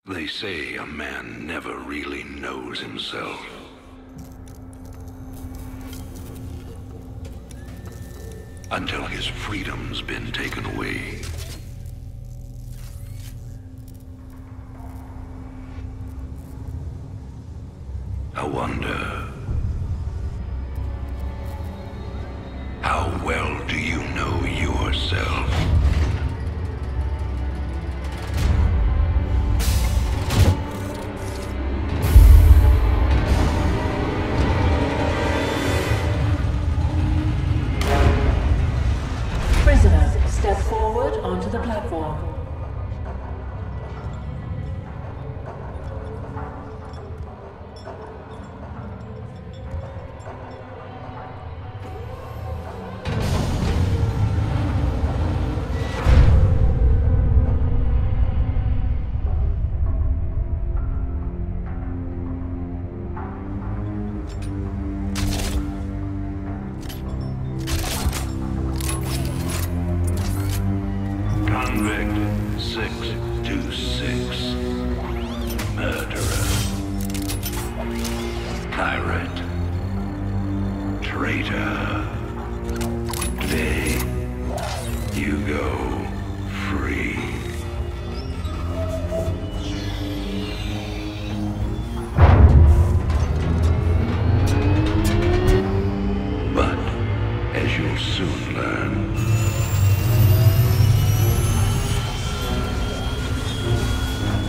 They say a man never really knows himself. Until his freedom's been taken away. I wonder, how well do you know yourself? Step forward onto the platform. Convict 626. Murderer. Pirate. Traitor. Today, you go free. But, as you'll soon learn,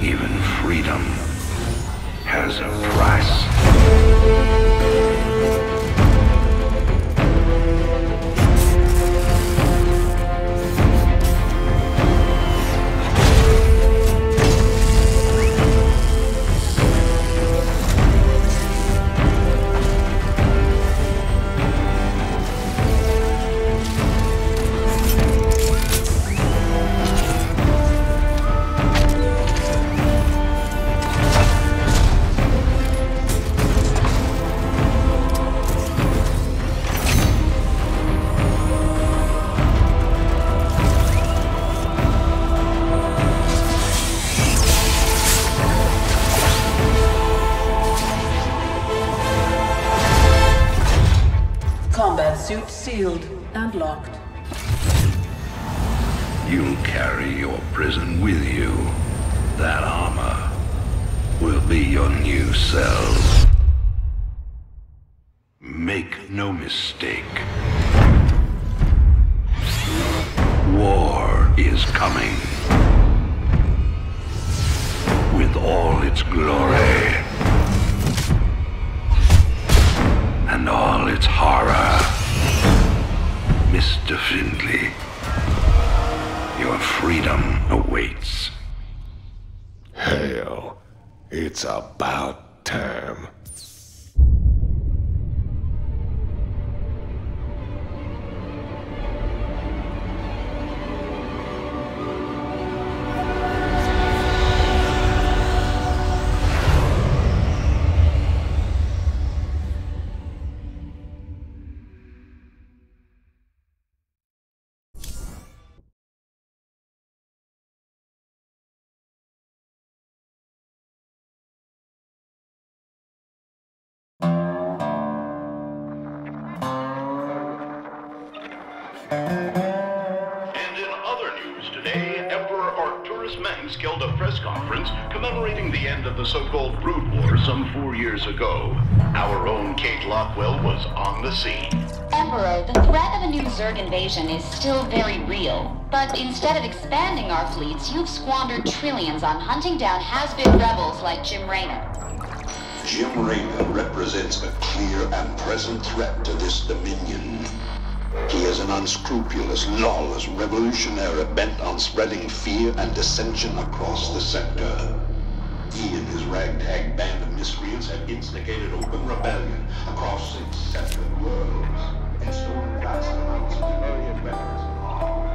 even freedom has a price. Combat suit sealed and locked. You'll carry your prison with you. That armor will be your new cell. Make no mistake. War is coming. With all its glory. And all its horror. Mr. Findley, your freedom awaits. Hell, it's about time. Held a press conference commemorating the end of the so-called Brood War some 4 years ago. Our own Kate Lockwell was on the scene. Emperor, the threat of a new Zerg invasion is still very real. But instead of expanding our fleets, you've squandered trillions on hunting down has-been rebels like Jim Raynor. Jim Raynor represents a clear and present threat to this dominion. He is an unscrupulous, lawless revolutionary bent on spreading fear and dissension across the sector. He and his ragtag band of miscreants have instigated open rebellion across 6 separate worlds and stolen vast amounts of civilian weapons and arms.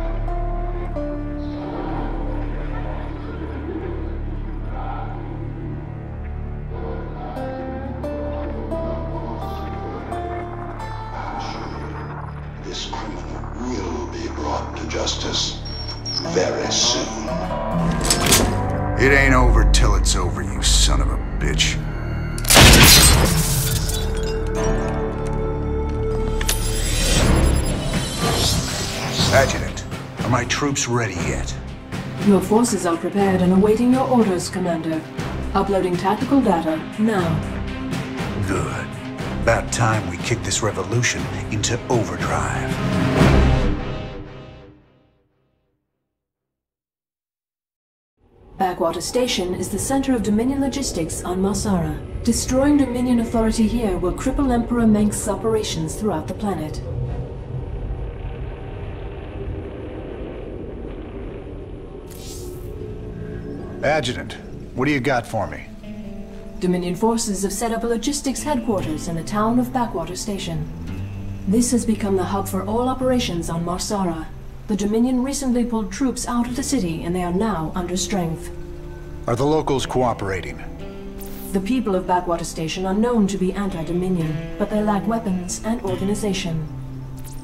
justice very soon. It ain't over till it's over, you son of a bitch. Adjutant, are my troops ready yet? Your forces are prepared and awaiting your orders, Commander. Uploading tactical data now. Good. About time we kick this revolution into overdrive. Backwater Station is the center of Dominion logistics on Marsara. Destroying Dominion authority here will cripple Emperor Mengsk's operations throughout the planet. Adjutant, what do you got for me? Dominion forces have set up a logistics headquarters in the town of Backwater Station. This has become the hub for all operations on Marsara. The Dominion recently pulled troops out of the city and they are now under strength. Are the locals cooperating? The people of Backwater Station are known to be anti-Dominion, but they lack weapons and organization.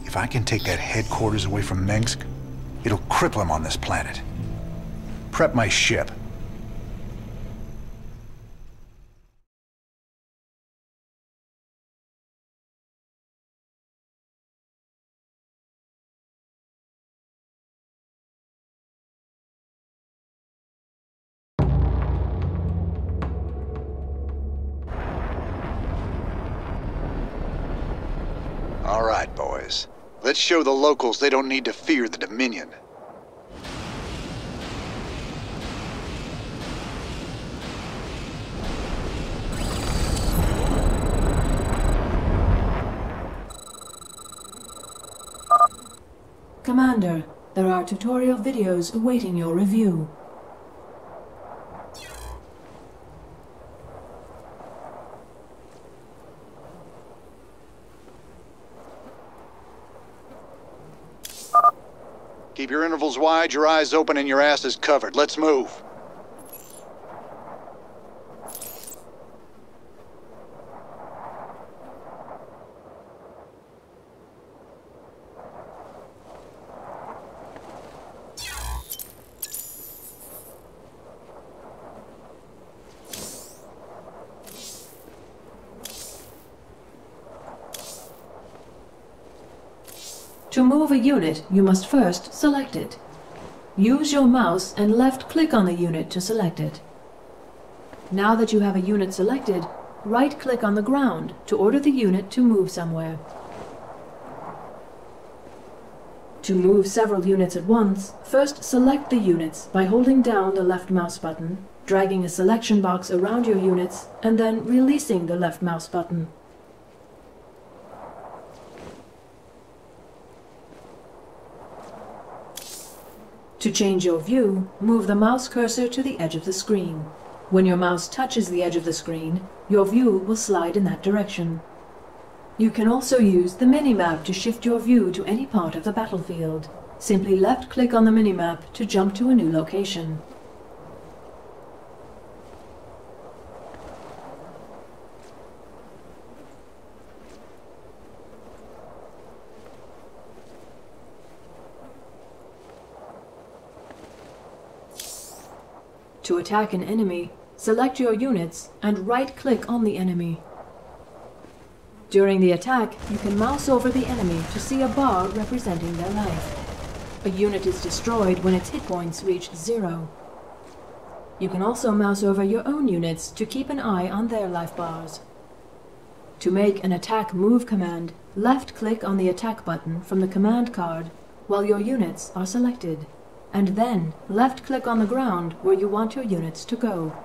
If I can take that headquarters away from Mengsk, it'll cripple him on this planet. Prep my ship. All right, boys. Let's show the locals they don't need to fear the Dominion. Commander, there are tutorial videos awaiting your review. Keep your intervals wide, your eyes open, and your asses covered. Let's move. To move a unit, you must first select it. Use your mouse and left-click on the unit to select it. Now that you have a unit selected, right-click on the ground to order the unit to move somewhere. To move several units at once, first select the units by holding down the left mouse button, dragging a selection box around your units, and then releasing the left mouse button. To change your view, move the mouse cursor to the edge of the screen. When your mouse touches the edge of the screen, your view will slide in that direction. You can also use the minimap to shift your view to any part of the battlefield. Simply left-click on the minimap to jump to a new location. To attack an enemy, select your units and right-click on the enemy. During the attack, you can mouse over the enemy to see a bar representing their life. A unit is destroyed when its hit points reach 0. You can also mouse over your own units to keep an eye on their life bars. To make an attack move command, left-click on the attack button from the command card while your units are selected. And then left-click on the ground where you want your units to go.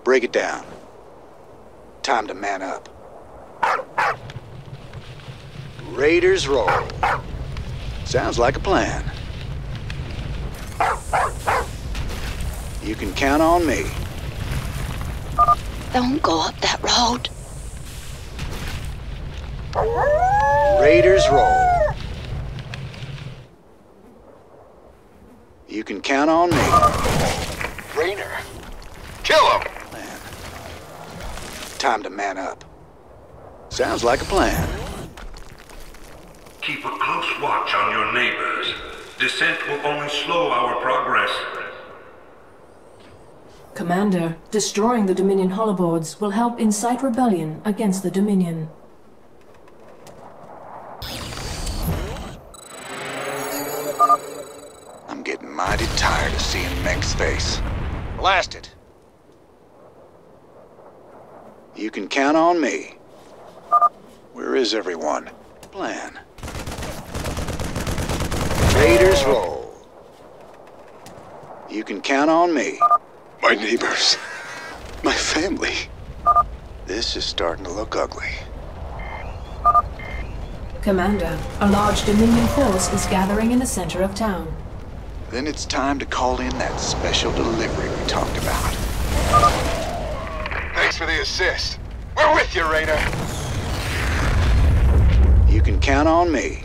Break it down. Time to man up. Raiders roll. Sounds like a plan. You can count on me. Don't go up that road. Raiders roll. You can count on me. Rainer. Kill him! Plan. Time to man up. Sounds like a plan. Keep a close watch on your neighbors. Descent will only slow our progress. Commander, destroying the Dominion holoboards will help incite rebellion against the Dominion. I'm getting mighty tired of seeing Meng's face. Blast it! You can count on me. Where is everyone? Plan. Raiders roll. You can count on me. My neighbors. My family. This is starting to look ugly. Commander, a large Dominion force is gathering in the center of town. Then it's time to call in that special delivery we talked about. Thanks for the assist. We're with you, Rainer. You can count on me.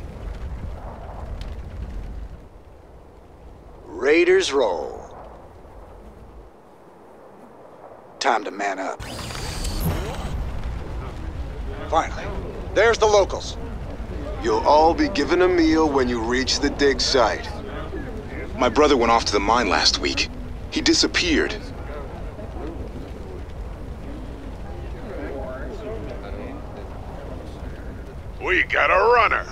Raiders roll. Time to man up. Finally, there's the locals. You'll all be given a meal when you reach the dig site. My brother went off to the mine last week. He disappeared. We got a runner.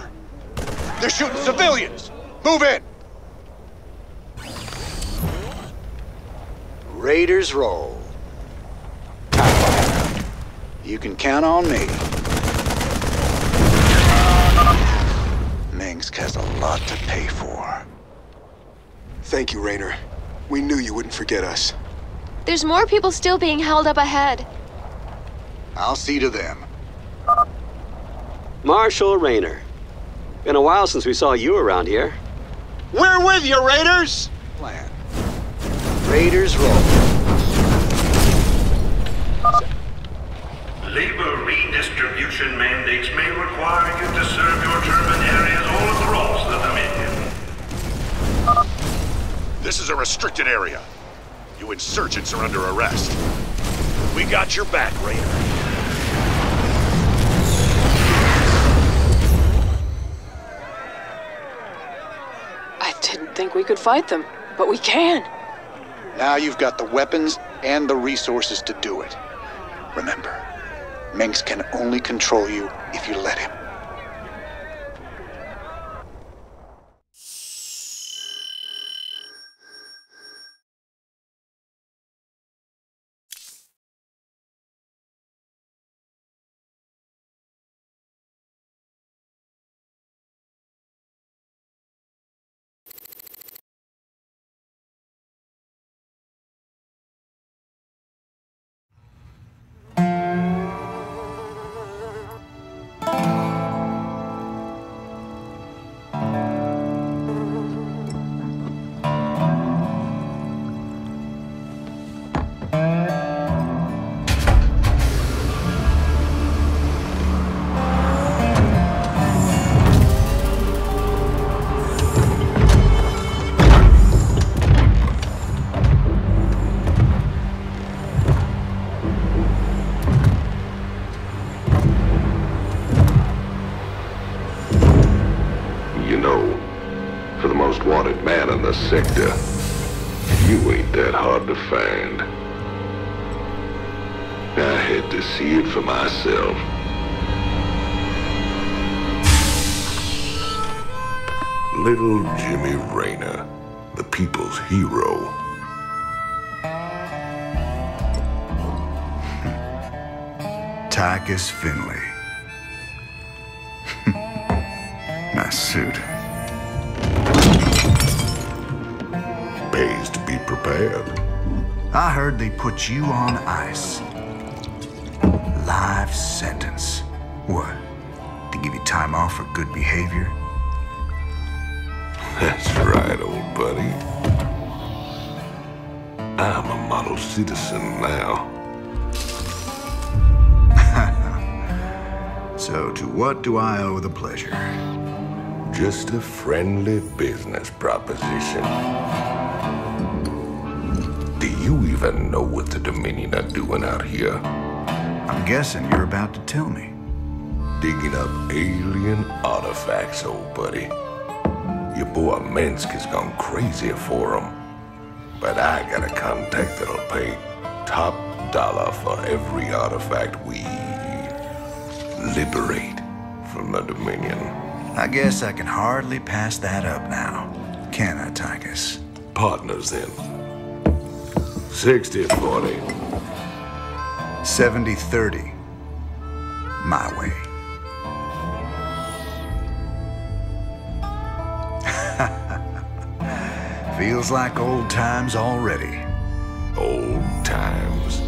They're shooting civilians! Move in! Raiders roll. You can count on me. Mengsk has a lot to pay for. Thank you, Rainer. We knew you wouldn't forget us. There's more people still being held up ahead. I'll see to them. Marshal Rainer. Been a while since we saw you around here. We're with you, Raiders! Plan. Raiders roll. Labor redistribution mandates may require you to serve your term in areas all across the Dominion. This is a restricted area. You insurgents are under arrest. We got your back, Rainer. I didn't think we could fight them, but we can. Now you've got the weapons and the resources to do it. Remember, Mengsk can only control you if you let him. Sector. You ain't that hard to find. I had to see it for myself. Little Jimmy Rainer, the people's hero. Tychus Finley. Nice suit. Pays to be prepared. I heard they put you on ice. Life sentence. What? To give you time off for good behavior? behavior? That's right, old buddy. I'm a model citizen now. So to what do I owe the pleasure? Just a friendly business proposition. Do you even know what the Dominion are doing out here? I'm guessing you're about to tell me. Digging up alien artifacts, old buddy. Your boy Minsk has gone crazy for them. But I got a contact that'll pay top dollar for every artifact we liberate from the Dominion. I guess I can hardly pass that up now. Can I, Tychus? Partners then. 60-40. 70-30. My way. Feels like old times already. Old times.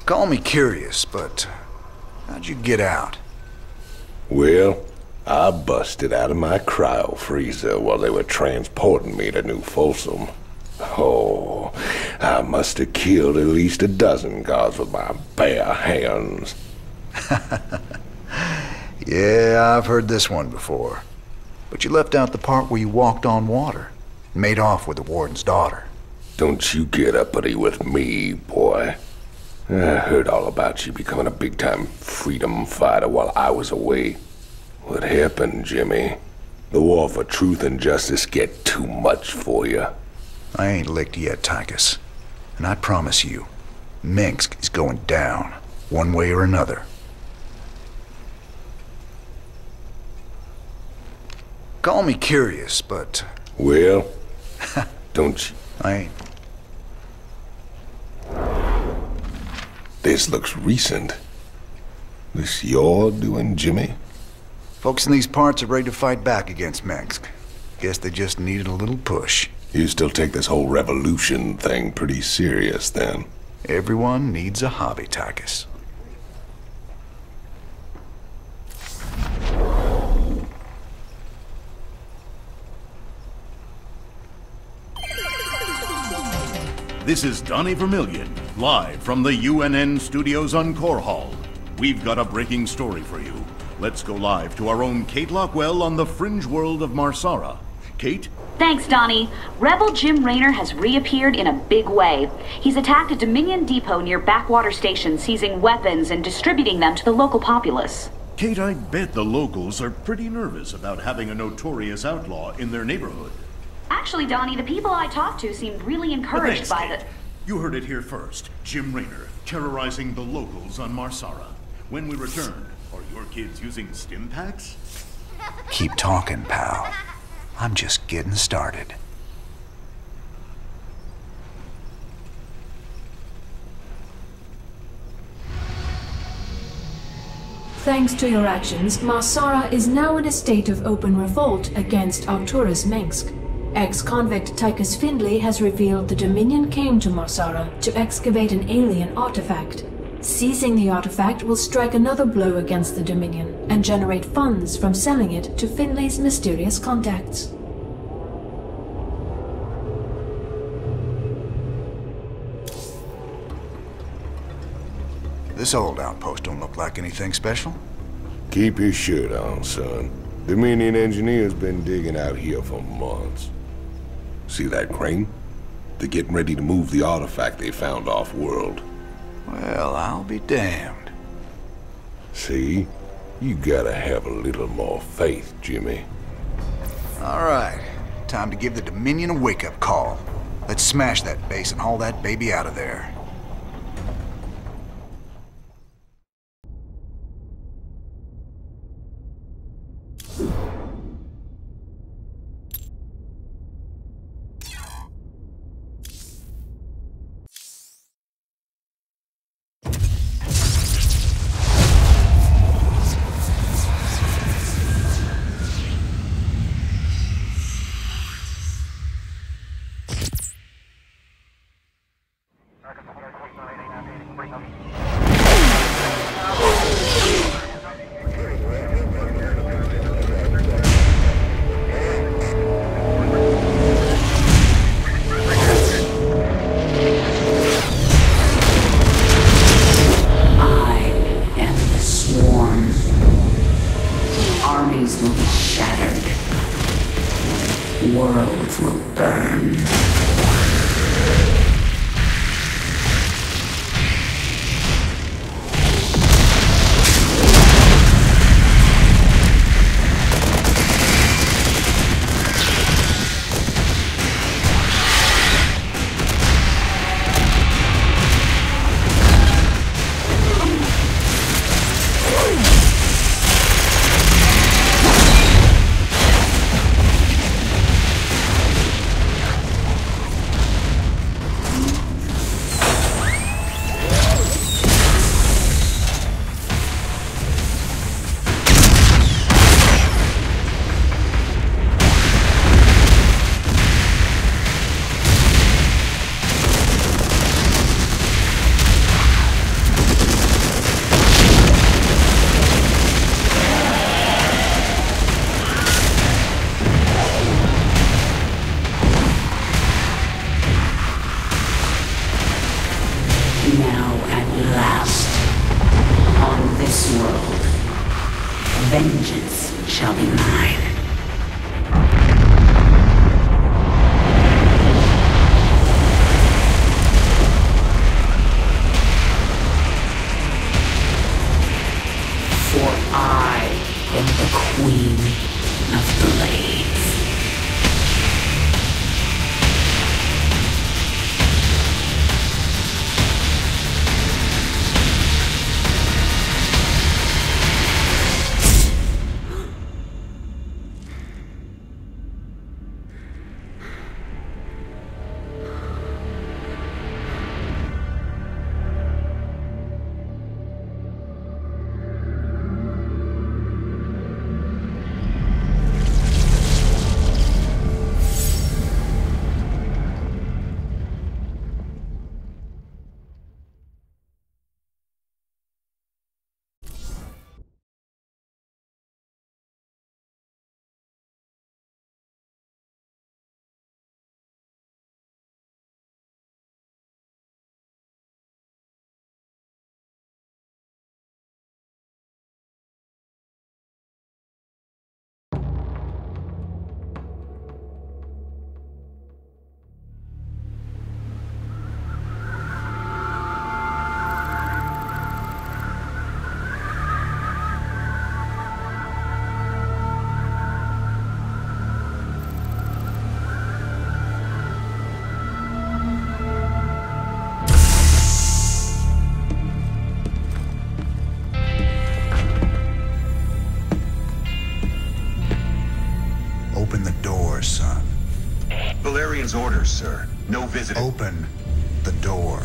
Call me curious, but how'd you get out? Well, I busted out of my cryo freezer while they were transporting me to New Folsom. Oh, I must have killed at least a dozen guards with my bare hands. Yeah, I've heard this one before. But you left out the part where you walked on water and made off with the warden's daughter. Don't you get uppity with me, boy. I heard all about you becoming a big-time freedom fighter while I was away. What happened, Jimmy? The war for truth and justice get too much for you. I ain't licked yet, Tychus. And I promise you, Minsk is going down, one way or another. Call me curious, but... Well, don't you? I ain't. This looks recent. This you're doing, Jimmy? Folks in these parts are ready to fight back against Minsk. Guess they just needed a little push. You still take this whole revolution thing pretty serious, then? Everyone needs a hobby, Tychus. This is Donnie Vermillion, live from the UNN studios on Core Hall. We've got a breaking story for you. Let's go live to our own Kate Lockwell on the fringe world of Marsara. Kate? Thanks, Donnie. Rebel Jim Raynor has reappeared in a big way. He's attacked a Dominion depot near Backwater Station, seizing weapons and distributing them to the local populace. Kate, I bet the locals are pretty nervous about having a notorious outlaw in their neighborhood. Actually, Donnie, the people I talked to seemed really encouraged by the... You heard it here first. Jim Raynor, terrorizing the locals on Marsara. When we return, are your kids using stim packs? Keep talking, pal. I'm just getting started. Thanks to your actions, Marsara is now in a state of open revolt against Arcturus Minsk. Ex-convict Tychus Findlay has revealed the Dominion came to Marsara to excavate an alien artifact. Seizing the artifact will strike another blow against the Dominion and generate funds from selling it to Findlay's mysterious contacts. This old outpost don't look like anything special. Keep your shirt on, son. Dominion engineers been digging out here for months. See that crane? They're getting ready to move the artifact they found off-world. Well, I'll be damned. See? You gotta have a little more faith, Jimmy. All right. Time to give the Dominion a wake-up call. Let's smash that base and haul that baby out of there. vengeance shall be mine. For I am the Queen of Blades. Open the door, son. Valerian's orders, sir. No visitor. Open the door.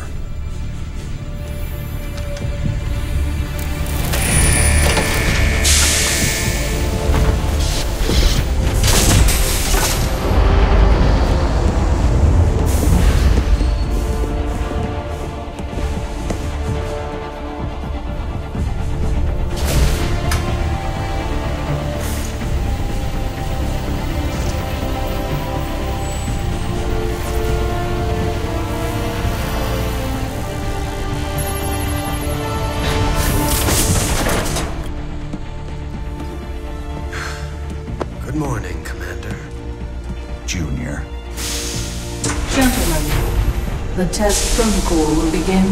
Good morning, Commander. Junior. Gentlemen, the test protocol will begin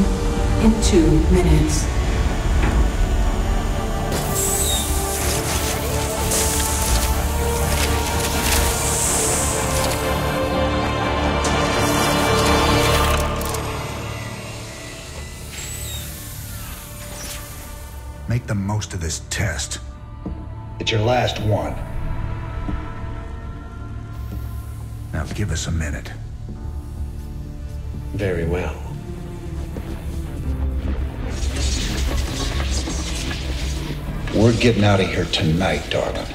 in 2 minutes. Make the most of this test. It's your last one. Now give us a minute. Very well. We're getting out of here tonight, darling.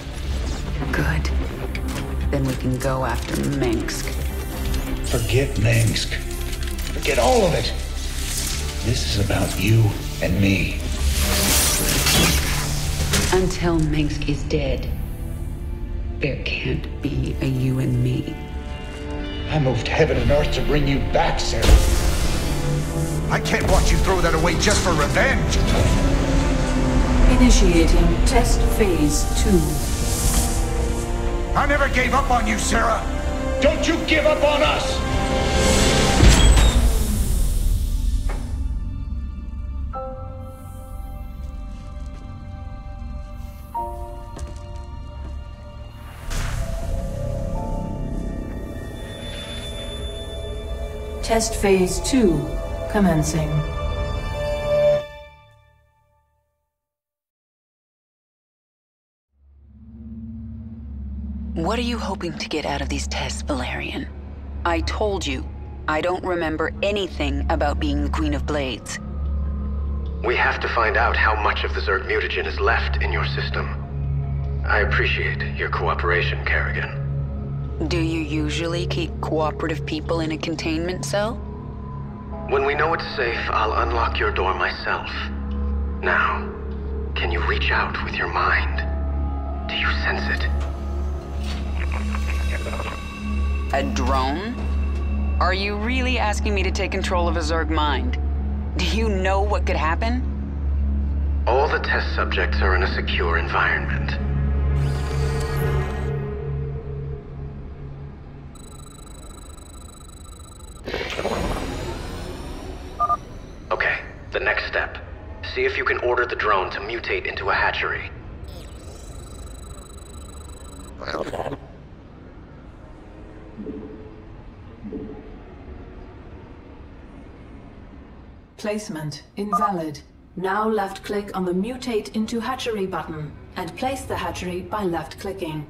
Good. Then we can go after Minsk. Forget Minsk. Forget all of it. This is about you and me. Until Minsk is dead, there can't be a you and me. I moved heaven and earth to bring you back, Sarah. I can't watch you throw that away just for revenge. Initiating test phase 2. I never gave up on you, Sarah. Don't you give up on us. Test phase 2 commencing. What are you hoping to get out of these tests, Valerian? I told you, I don't remember anything about being the Queen of Blades. We have to find out how much of the Zerg mutagen is left in your system. I appreciate your cooperation, Kerrigan. Do you usually keep cooperative people in a containment cell? When we know it's safe, I'll unlock your door myself. Now, can you reach out with your mind? Do you sense it? A drone? Are you really asking me to take control of a Zerg mind? Do you know what could happen? All the test subjects are in a secure environment. Okay, the next step. See if you can order the drone to mutate into a hatchery. Placement invalid. Now left-click on the Mutate into Hatchery button and place the hatchery by left-clicking.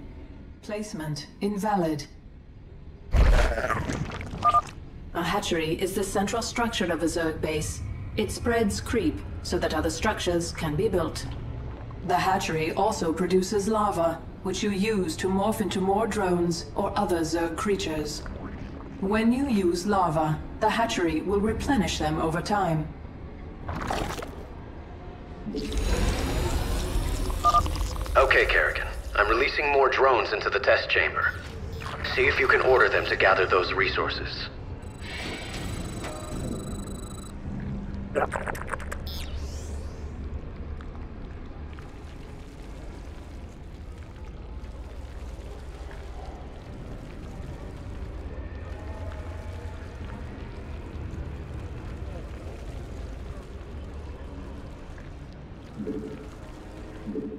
Placement invalid. A hatchery is the central structure of a Zerg base. It spreads creep so that other structures can be built. The hatchery also produces lava, which you use to morph into more drones or other Zerg creatures. When you use lava, the hatchery will replenish them over time. Okay, Kerrigan. I'm releasing more drones into the test chamber. See if you can order them to gather those resources.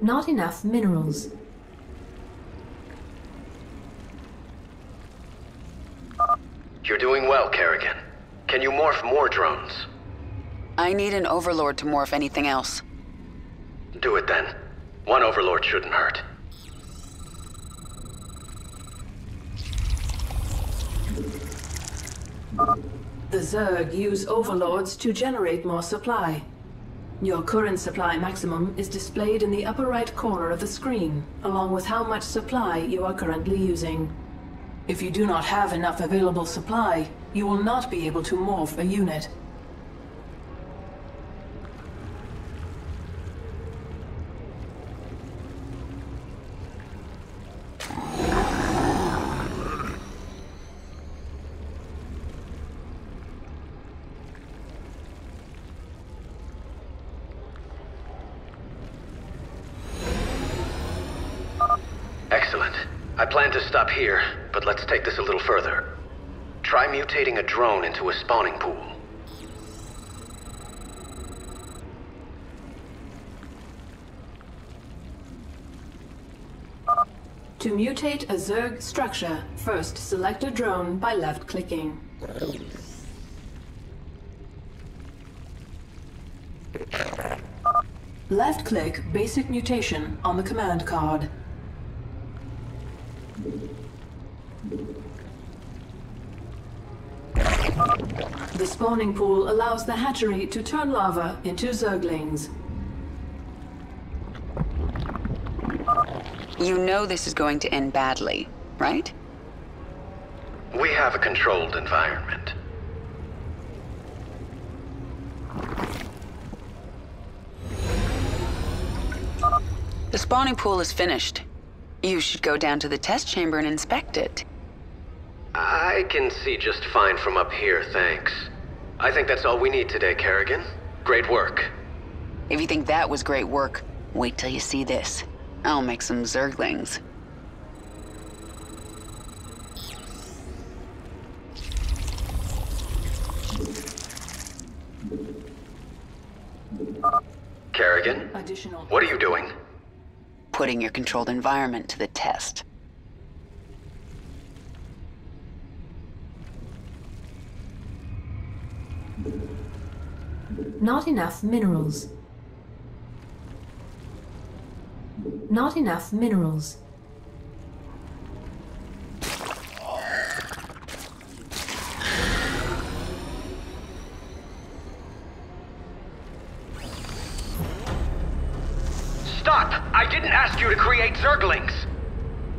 Not enough minerals. You're doing well, Kerrigan. Can you morph more drones? I need an overlord to morph anything else. Do it then. One overlord shouldn't hurt. The Zerg use overlords to generate more supply. Your current supply maximum is displayed in the upper right corner of the screen, along with how much supply you are currently using. If you do not have enough available supply, you will not be able to morph a unit. Excellent. I plan to stop here, but let's take this a little further. Try mutating a drone into a spawning pool. To mutate a Zerg structure, first select a drone by left-clicking. Left-click Basic Mutation on the command card. The spawning pool allows the hatchery to turn lava into Zerglings. You know this is going to end badly, right? We have a controlled environment. The spawning pool is finished. You should go down to the test chamber and inspect it. I can see just fine from up here, thanks. I think that's all we need today, Kerrigan. Great work. If you think that was great work, wait till you see this. I'll make some Zerglings. Kerrigan, what are you doing? Putting your controlled environment to the test. Not enough minerals. Not enough minerals. Stop! I didn't ask you to create Zerglings!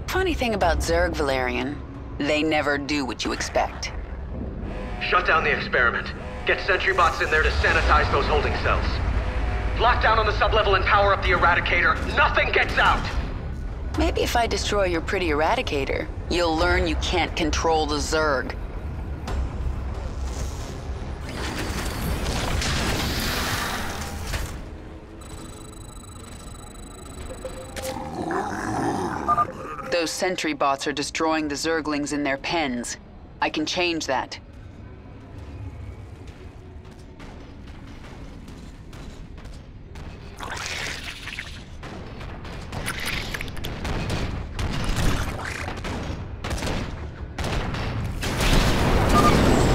Funny thing about Zerg, Valerian, they never do what you expect. Shut down the experiment. Get sentry bots in there to sanitize those holding cells. Lock down on the sublevel and power up the Eradicator. Nothing gets out! Maybe if I destroy your pretty Eradicator, you'll learn you can't control the Zerg. Those sentry bots are destroying the Zerglings in their pens. I can change that.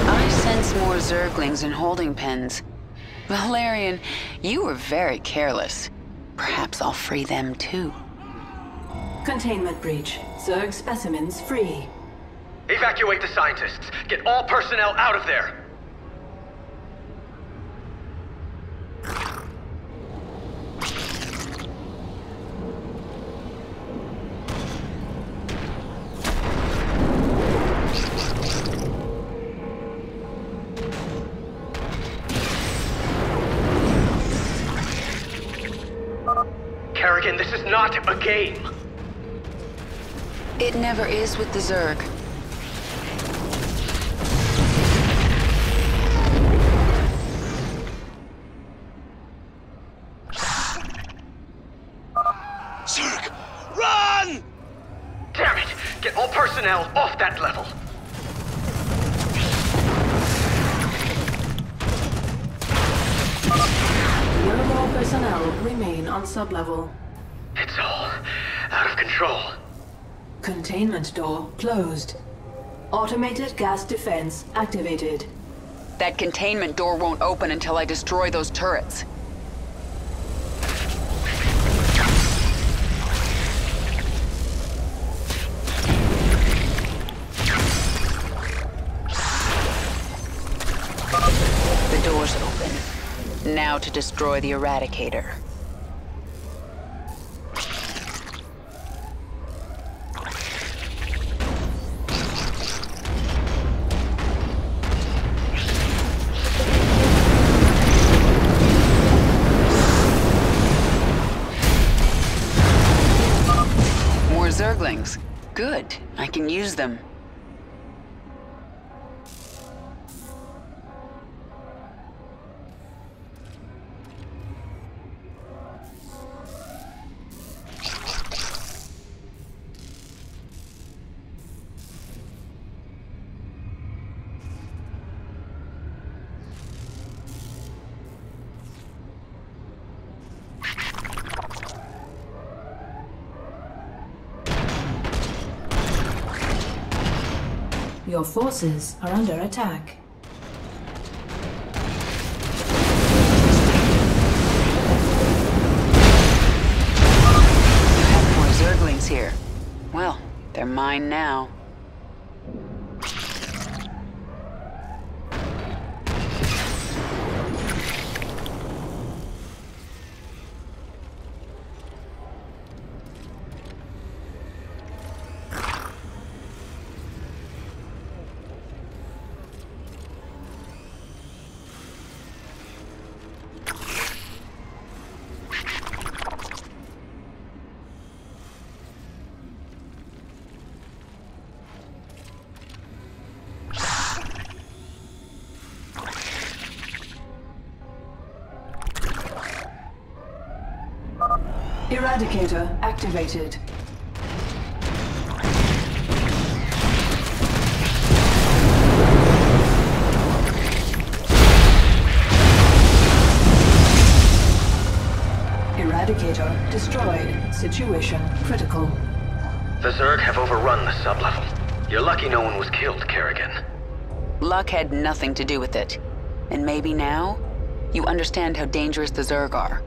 I sense more Zerglings in holding pens. Valerian, you were very careless. Perhaps I'll free them too. Containment breach. Zerg specimens free. Evacuate the scientists. Get all personnel out of there. Kerrigan, this is not a game. It never is with the Zerg. Zerg, run! Damn it! Get all personnel off that level. No more personnel remain on sublevel. It's all out of control. Containment door closed. Automated gas defense activated. That containment door won't open until I destroy those turrets. The door's open. Now to destroy the Eradicator. Zerglings. Good. I can use them. Your forces are under attack. You have more Zerglings here. Well, they're mine now. Eradicator activated. Eradicator destroyed. Situation critical. The Zerg have overrun the sublevel. You're lucky no one was killed, Kerrigan. Luck had nothing to do with it. And maybe now, you understand how dangerous the Zerg are.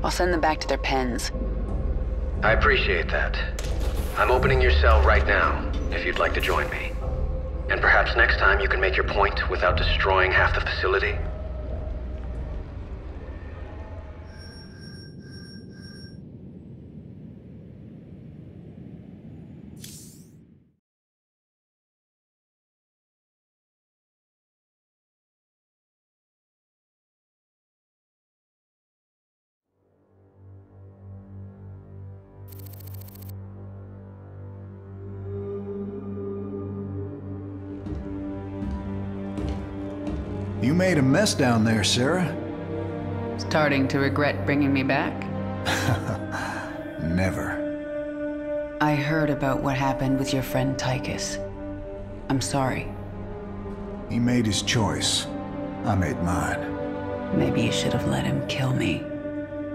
I'll send them back to their pens. I appreciate that. I'm opening your cell right now, if you'd like to join me. And perhaps next time you can make your point without destroying half the facility? You made a mess down there, Sarah. Starting to regret bringing me back? Never. I heard about what happened with your friend Tychus. I'm sorry. He made his choice. I made mine. Maybe you should have let him kill me.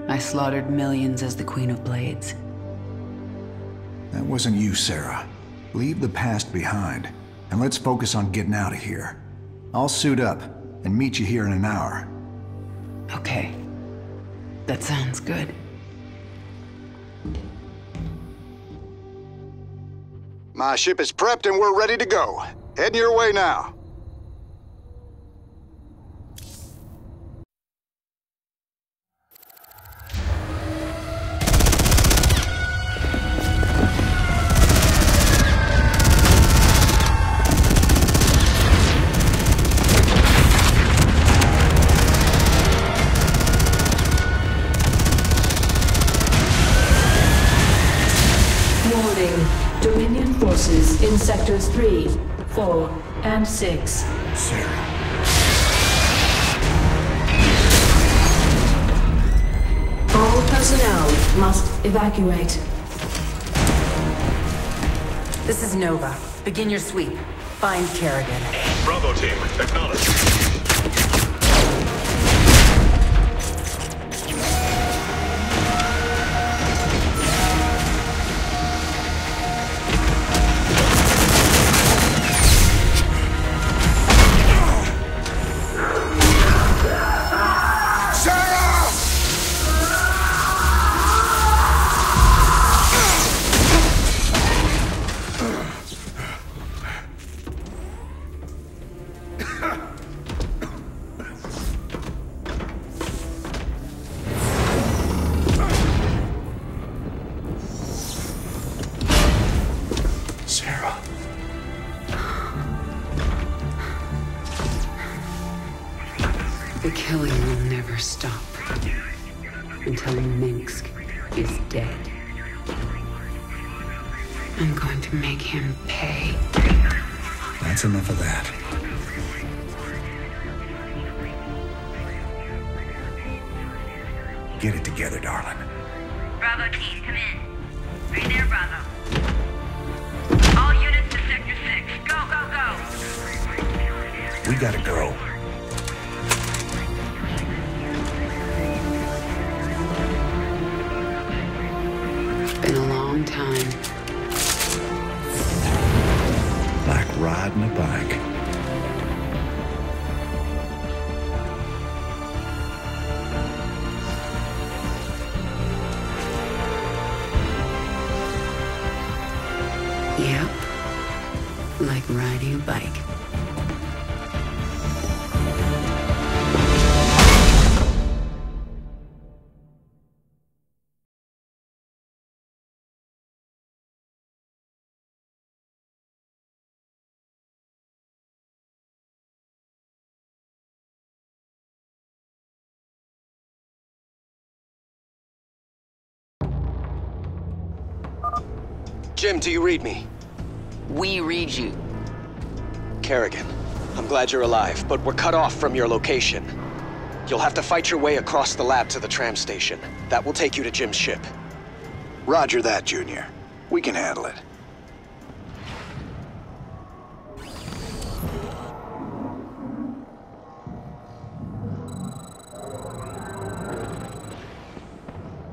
I slaughtered millions as the Queen of Blades. That wasn't you, Sarah. Leave the past behind, and let's focus on getting out of here. I'll suit up and meet you here in an hour. Okay. That sounds good. My ship is prepped and we're ready to go. Heading your way now. Dominion forces in Sectors 3, 4, and 6. Sarah. All personnel must evacuate. This is Nova. Begin your sweep. Find Kerrigan. Bravo team, acknowledge. The killing will never stop until Minsk is dead. I'm going to make him pay. That's enough of that. Get it together, darling. Bravo team, come in. Are you there, Bravo? All units to Sector 6. Go, go, go! We gotta go. Been a long time. Like riding a bike. Yep. Like riding a bike. Jim, do you read me? We read you. Kerrigan, I'm glad you're alive, but we're cut off from your location. You'll have to fight your way across the lab to the tram station. That will take you to Jim's ship. Roger that, Junior. We can handle it.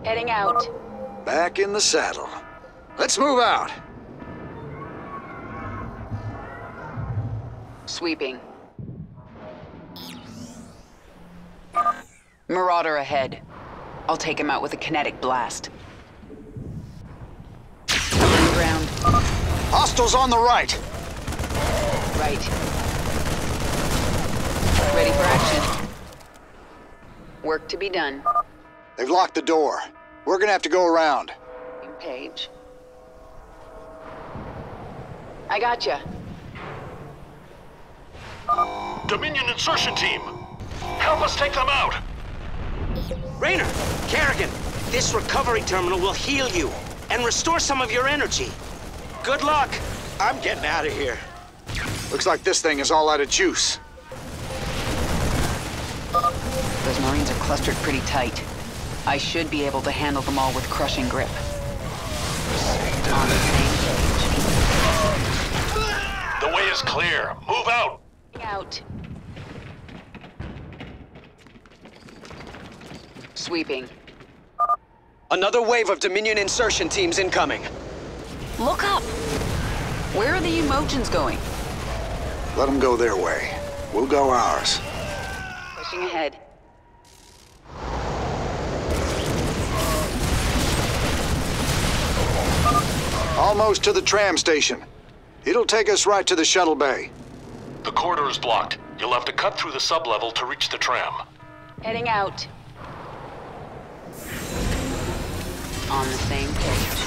Heading out. Back in the saddle. Let's move out. Sweeping. Marauder ahead. I'll take him out with a kinetic blast. On the ground. Hostiles on the right. Right. Ready for action. Work to be done. They've locked the door. We're gonna have to go around. Page. I gotcha. Dominion insertion team! Help us take them out! Raynor, Kerrigan, this recovery terminal will heal you and restore some of your energy. Good luck. I'm getting out of here. Looks like this thing is all out of juice. Those Marines are clustered pretty tight. I should be able to handle them all with crushing grip. On the same page. The way is clear. Move out. Out. Sweeping. Another wave of Dominion insertion teams incoming. Look up! Where are the emotions going? Let them go their way. We'll go ours. Pushing ahead. Almost to the tram station. It'll take us right to the shuttle bay. The corridor is blocked. You'll have to cut through the sublevel to reach the tram. Heading out. On the same page.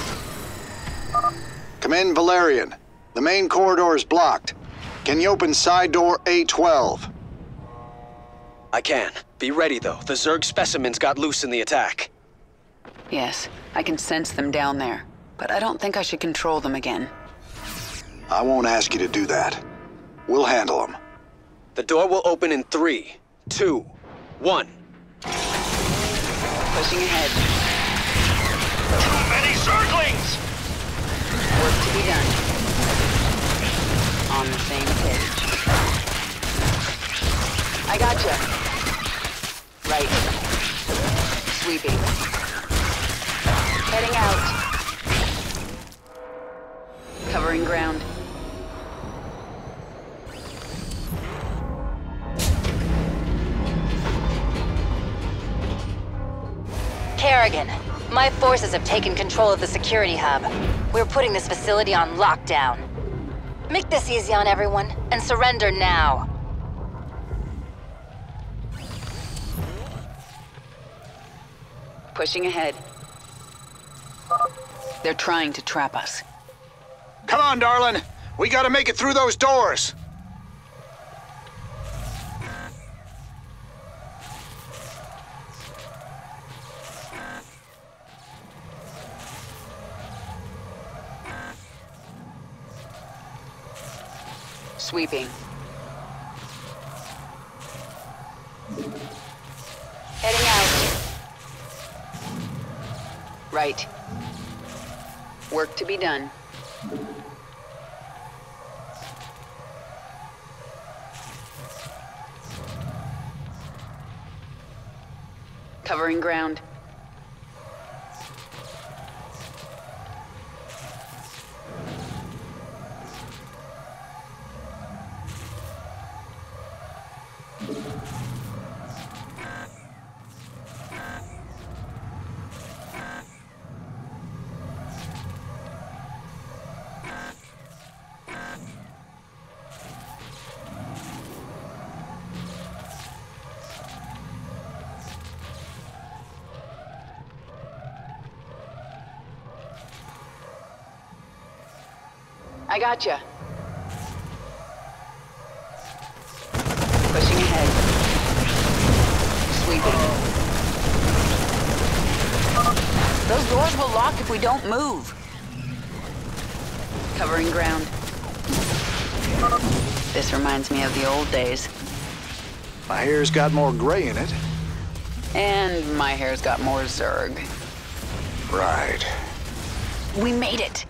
Come in, Valerian. The main corridor is blocked. Can you open side door A12? I can. Be ready, though. The Zerg specimens got loose in the attack. Yes, I can sense them down there, but I don't think I should control them again. I won't ask you to do that. We'll handle them. The door will open in 3, 2, 1. Pushing ahead. Too many Zerglings! Work to be done. On the same page. I gotcha. Right. Sweeping. Heading out. Covering ground. Kerrigan, my forces have taken control of the security hub. We're putting this facility on lockdown. Make this easy on everyone, and surrender now. Pushing ahead. They're trying to trap us. Come on, darling. We gotta make it through those doors. Sweeping. Heading out. Right. Work to be done. Covering ground. I gotcha. Pushing ahead. Sweeping. Those doors will lock if we don't move. Covering ground. This reminds me of the old days. My hair's got more gray in it. And my hair's got more Zerg. Right. We made it.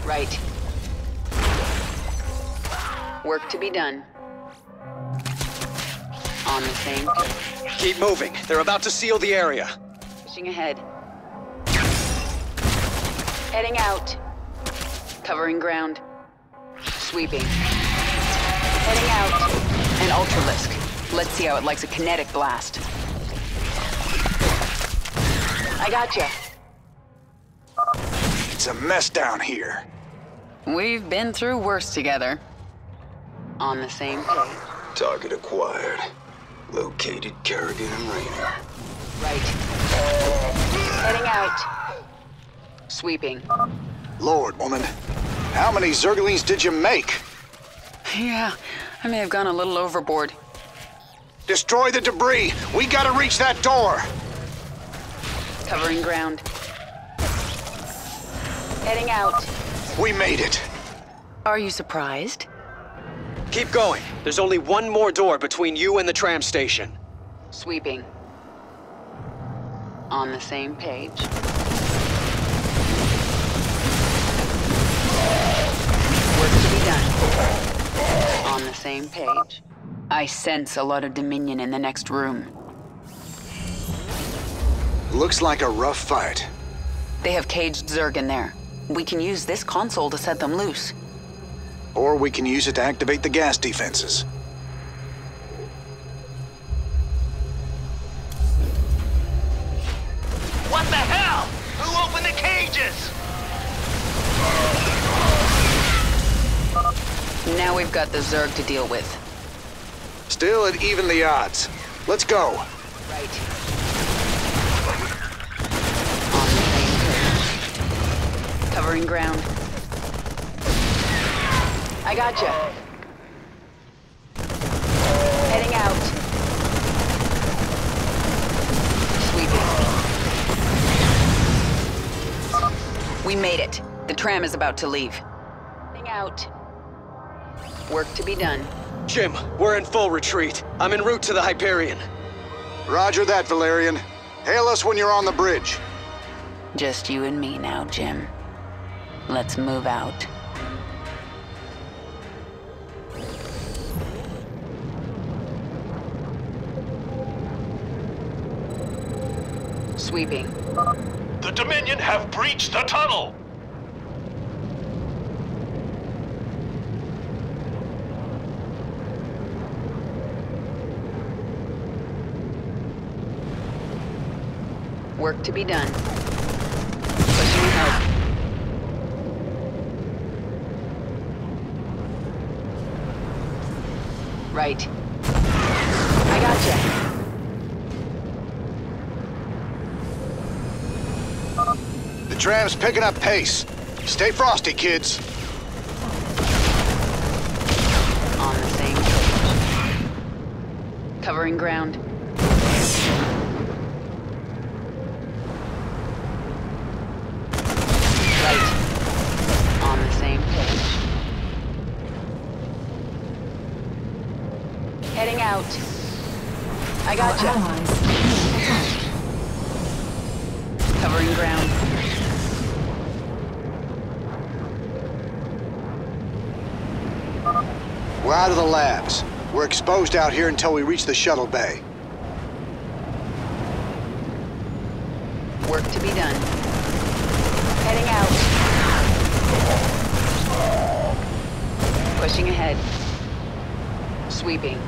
Right. Work to be done. On the same page. Keep moving. They're about to seal the area. Pushing ahead. Heading out. Covering ground. Sweeping. Heading out. An Ultralisk. Let's see how it likes a kinetic blast. I gotcha. It's a mess down here. We've been through worse together. On the same page. Target acquired. Located Kerrigan and Raynor. Right. Heading out. Sweeping. Lord, woman. How many Zerglings did you make? Yeah, I may have gone a little overboard. Destroy the debris. We gotta reach that door. Covering ground. Heading out. We made it. Are you surprised? Keep going. There's only one more door between you and the tram station. Sweeping. On the same page. On the same page. I sense a lot of Dominion in the next room. Looks like a rough fight. They have caged Zerg in there. We can use this console to set them loose. Or we can use it to activate the gas defenses. What the hell? Who opened the cages? Now we've got the Zerg to deal with. Still at even the odds. Let's go. Right. On the same page. Covering ground. I gotcha. Heading out. Sweeping. We made it. The tram is about to leave. Heading out. Work to be done. Jim, we're in full retreat. I'm en route to the Hyperion. Roger that, Valerian. Hail us when you're on the bridge. Just you and me now, Jim. Let's move out. Sweeping. The Dominion have breached the tunnel! Work to be done. Pushing ahead. Right. I gotcha. The tram's picking up pace. Stay frosty, kids. On the same page. Covering ground. Heading out. I gotcha. Covering ground. We're out of the labs. We're exposed out here until we reach the shuttle bay. Work to be done. Heading out. Pushing ahead. Sweeping.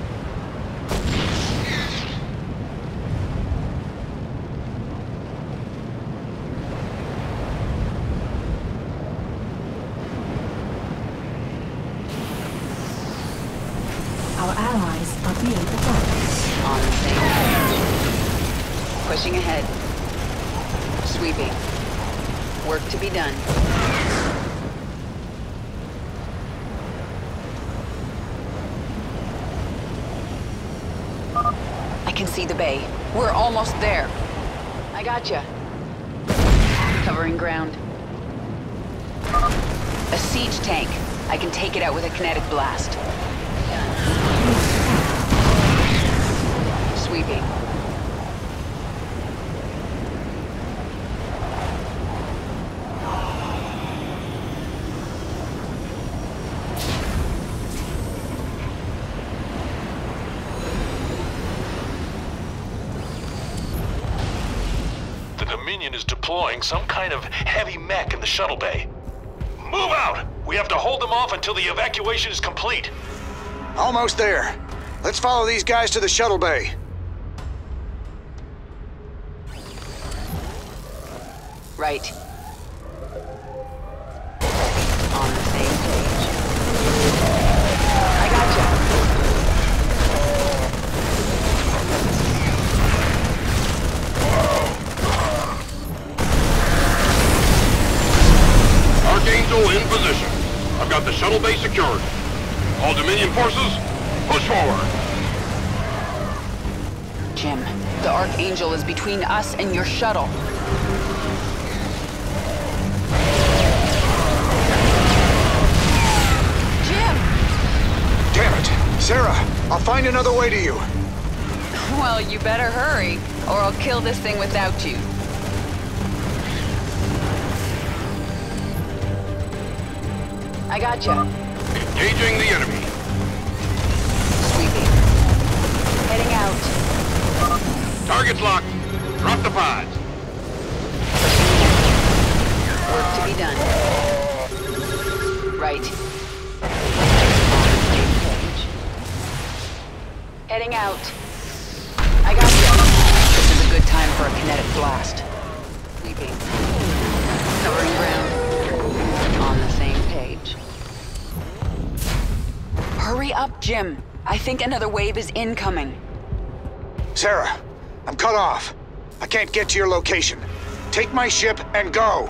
Our allies are being attacked. On the same page. Pushing ahead. Sweeping. Work to be done. I can see the bay. We're almost there. I gotcha. Covering ground. A siege tank. I can take it out with a kinetic blast. Sweeping. The Dominion is deploying some kind of heavy mech in the shuttle bay. Move out! We have to hold them off until the evacuation is complete. Almost there. Let's follow these guys to the shuttle bay. Right. On the same page. I gotcha. Archangel in position. I've got the shuttle bay secured. All Dominion forces, push forward. Jim, the Archangel is between us and your shuttle. Jim! Damn it. Sarah, I'll find another way to you. Well, you better hurry, or I'll kill this thing without you. I gotcha. Engaging the enemy. Sweeping. Heading out. Target's locked. Drop the pods. Work to be done. Right. Heading out. I got you. This is a good time for a kinetic blast. Sweeping. Covering ground. On the same page. Hurry up, Jim. I think another wave is incoming. Sarah, I'm cut off. I can't get to your location. Take my ship and go.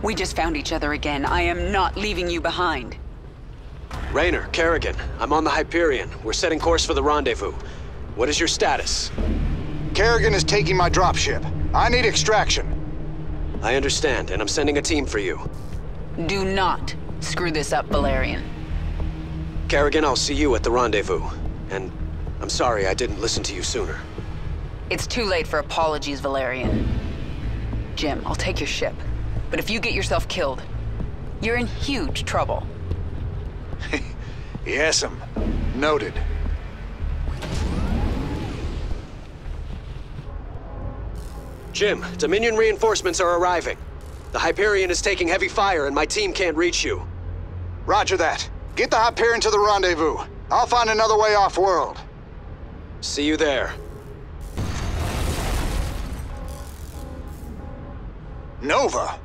We just found each other again. I am not leaving you behind. Raynor, Kerrigan, I'm on the Hyperion. We're setting course for the rendezvous. What is your status? Kerrigan is taking my dropship. I need extraction. I understand, and I'm sending a team for you. Do not screw this up, Valerian. Kerrigan, I'll see you at the rendezvous. And I'm sorry I didn't listen to you sooner. It's too late for apologies, Valerian. Jim, I'll take your ship. But if you get yourself killed, you're in huge trouble. Yes'm. Noted. Jim, Dominion reinforcements are arriving. The Hyperion is taking heavy fire and my team can't reach you. Roger that. Get the Hyperion to the rendezvous. I'll find another way off-world. See you there. Nova!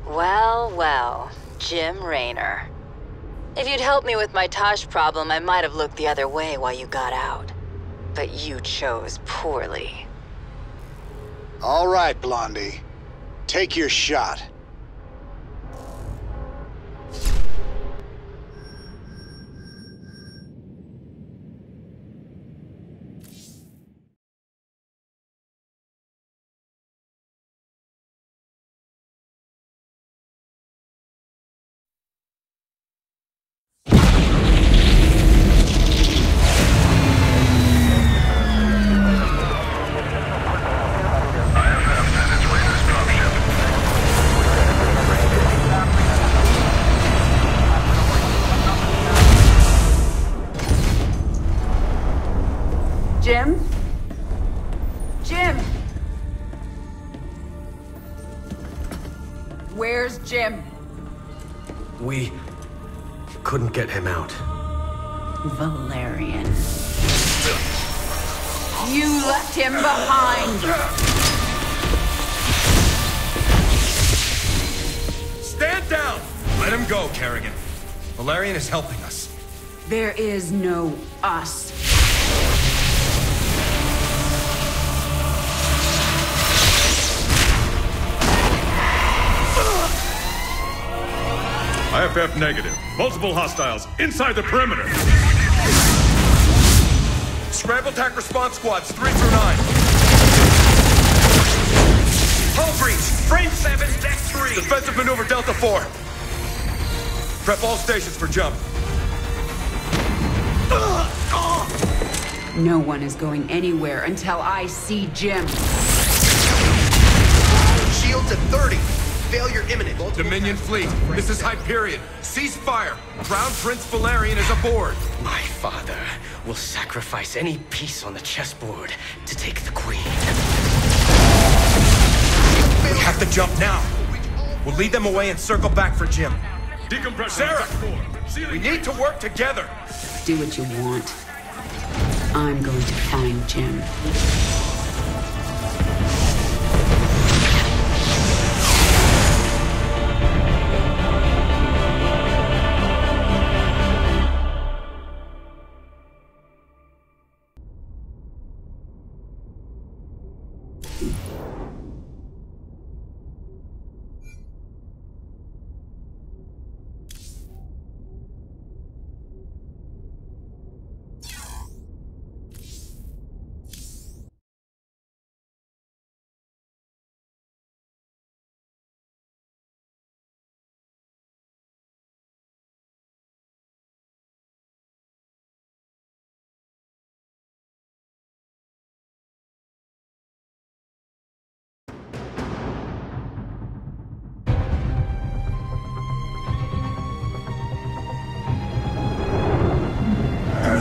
Well, well, Jim Raynor. If you'd helped me with my Tosh problem, I might have looked the other way while you got out. But you chose poorly. All right, Blondie. Take your shot. Jim? Jim! Where's Jim? We couldn't get him out. Valerian. You left him behind! Stand down! Let him go, Kerrigan. Valerian is helping us. There is no us. IFF negative. Multiple hostiles inside the perimeter. Scramble attack response squads 3 through 9. Hull breach. Frame 7, deck 3. Defensive maneuver Delta 4. Prep all stations for jump. No one is going anywhere until I see Jim. Shields at 30. Failure imminent. Dominion fleet, this is Hyperion. Cease fire. Crown Prince Valerian is aboard. My father will sacrifice any piece on the chessboard to take the queen. We have to jump now. We'll lead them away and circle back for Jim. Decompression. Sarah, we need to work together. Do what you want. I'm going to find Jim.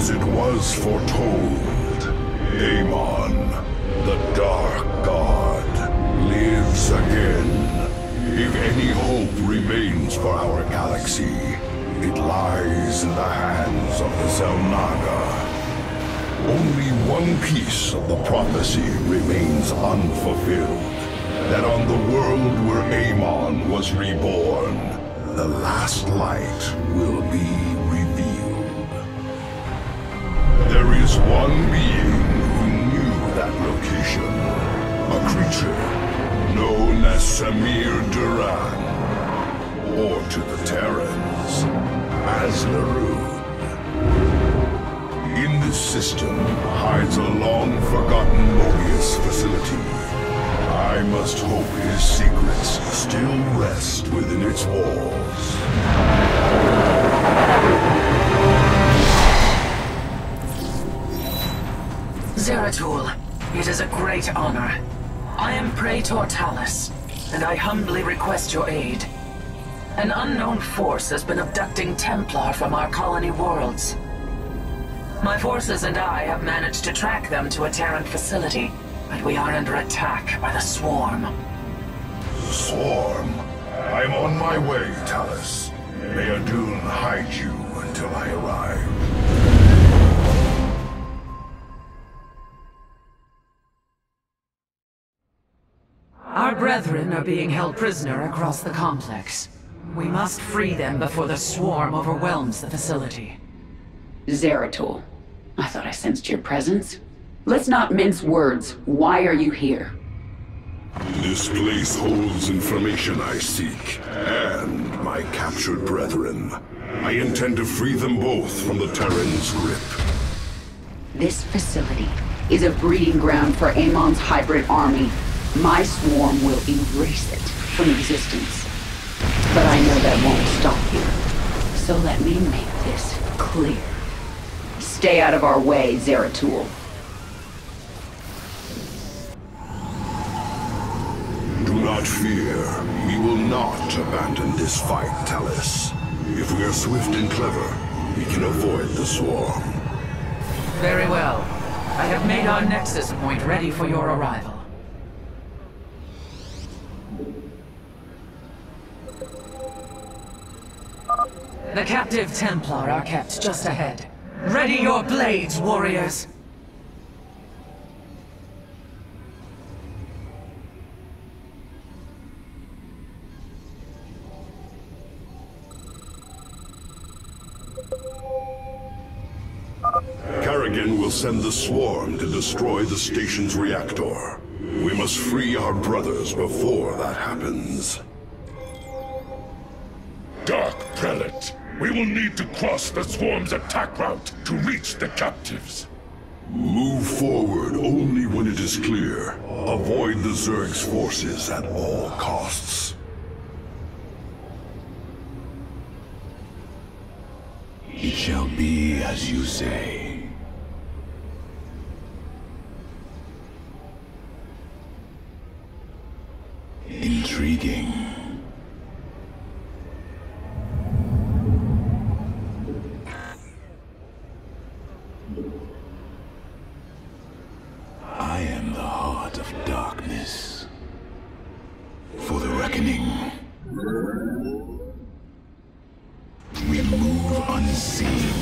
As it was foretold, Amon, the Dark God, lives again. If any hope remains for our galaxy, it lies in the hands of the Zelnaga. Only one piece of the prophecy remains unfulfilled. That on the world where Amon was reborn, the last light will be revealed. There is one being who knew that location. A creature known as Samir Duran, or to the Terrans, as Laroon. In this system hides a long-forgotten Mobius facility. I must hope his secrets still rest within its walls. Zeratul, it is a great honor. I am Praetor Talus, and I humbly request your aid. An unknown force has been abducting Templar from our colony worlds. My forces and I have managed to track them to a Terran facility, but we are under attack by the Swarm. Swarm? I'm on my way, Talus. May Adun hide you until I arrive. Our brethren are being held prisoner across the complex. We must free them before the Swarm overwhelms the facility. Zeratul, I thought I sensed your presence. Let's not mince words. Why are you here? This place holds information I seek, and my captured brethren. I intend to free them both from the Terran's grip. This facility is a breeding ground for Amon's hybrid army. My Swarm will erase it from existence. But I know that won't stop you. So let me make this clear. Stay out of our way, Zeratul. Do not fear. We will not abandon this fight, Talus. If we are swift and clever, we can avoid the Swarm. Very well. I have made our Nexus point ready for your arrival. The captive Templar are kept just ahead. Ready your blades, warriors! Kerrigan will send the Swarm to destroy the station's reactor. We must free our brothers before that happens. Dark Prelate, we will need to cross the Swarm's attack route to reach the captives. Move forward only when it is clear. Avoid the Zerg's forces at all costs. It shall be as you say. Intriguing. I am the heart of darkness. For the reckoning. We move unseen.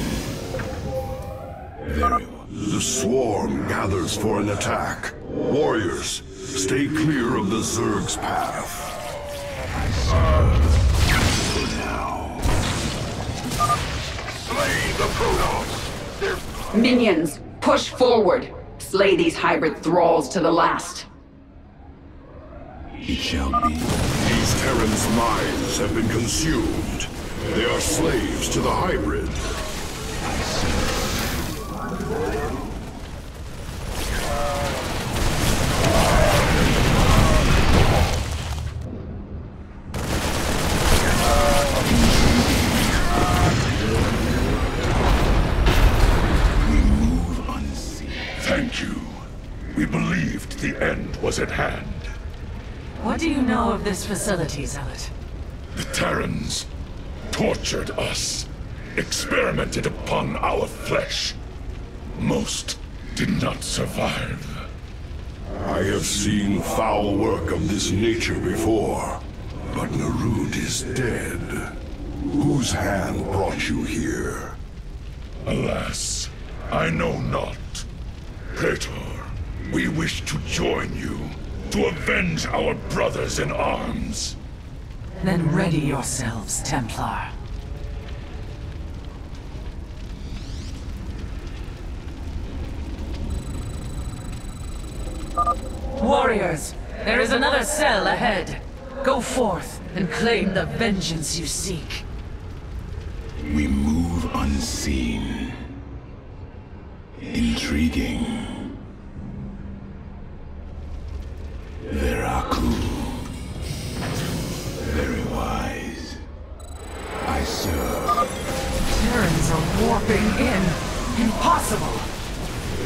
Very well. The Swarm gathers for an attack. Warriors, stay clear of the Zerg's path. For now. Slay the Protoss! Minions, push forward. Slay these hybrid thralls to the last. It shall be. These Terrans' minds have been consumed. They are slaves to the hybrid. Thank you. We believed the end was at hand. What do you know of this facility, Zealot? The Terrans tortured us, experimented upon our flesh, Most did not survive. I have seen foul work of this nature before, but Narud is dead. Whose hand brought you here? Alas, I know not. Praetor, we wish to join you, to avenge our brothers in arms. Then ready yourselves, Templar. Warriors, there is another cell ahead. Go forth and claim the vengeance you seek. We move unseen. Intriguing. Veraku. Very wise. I serve. Terrans are warping in. Impossible.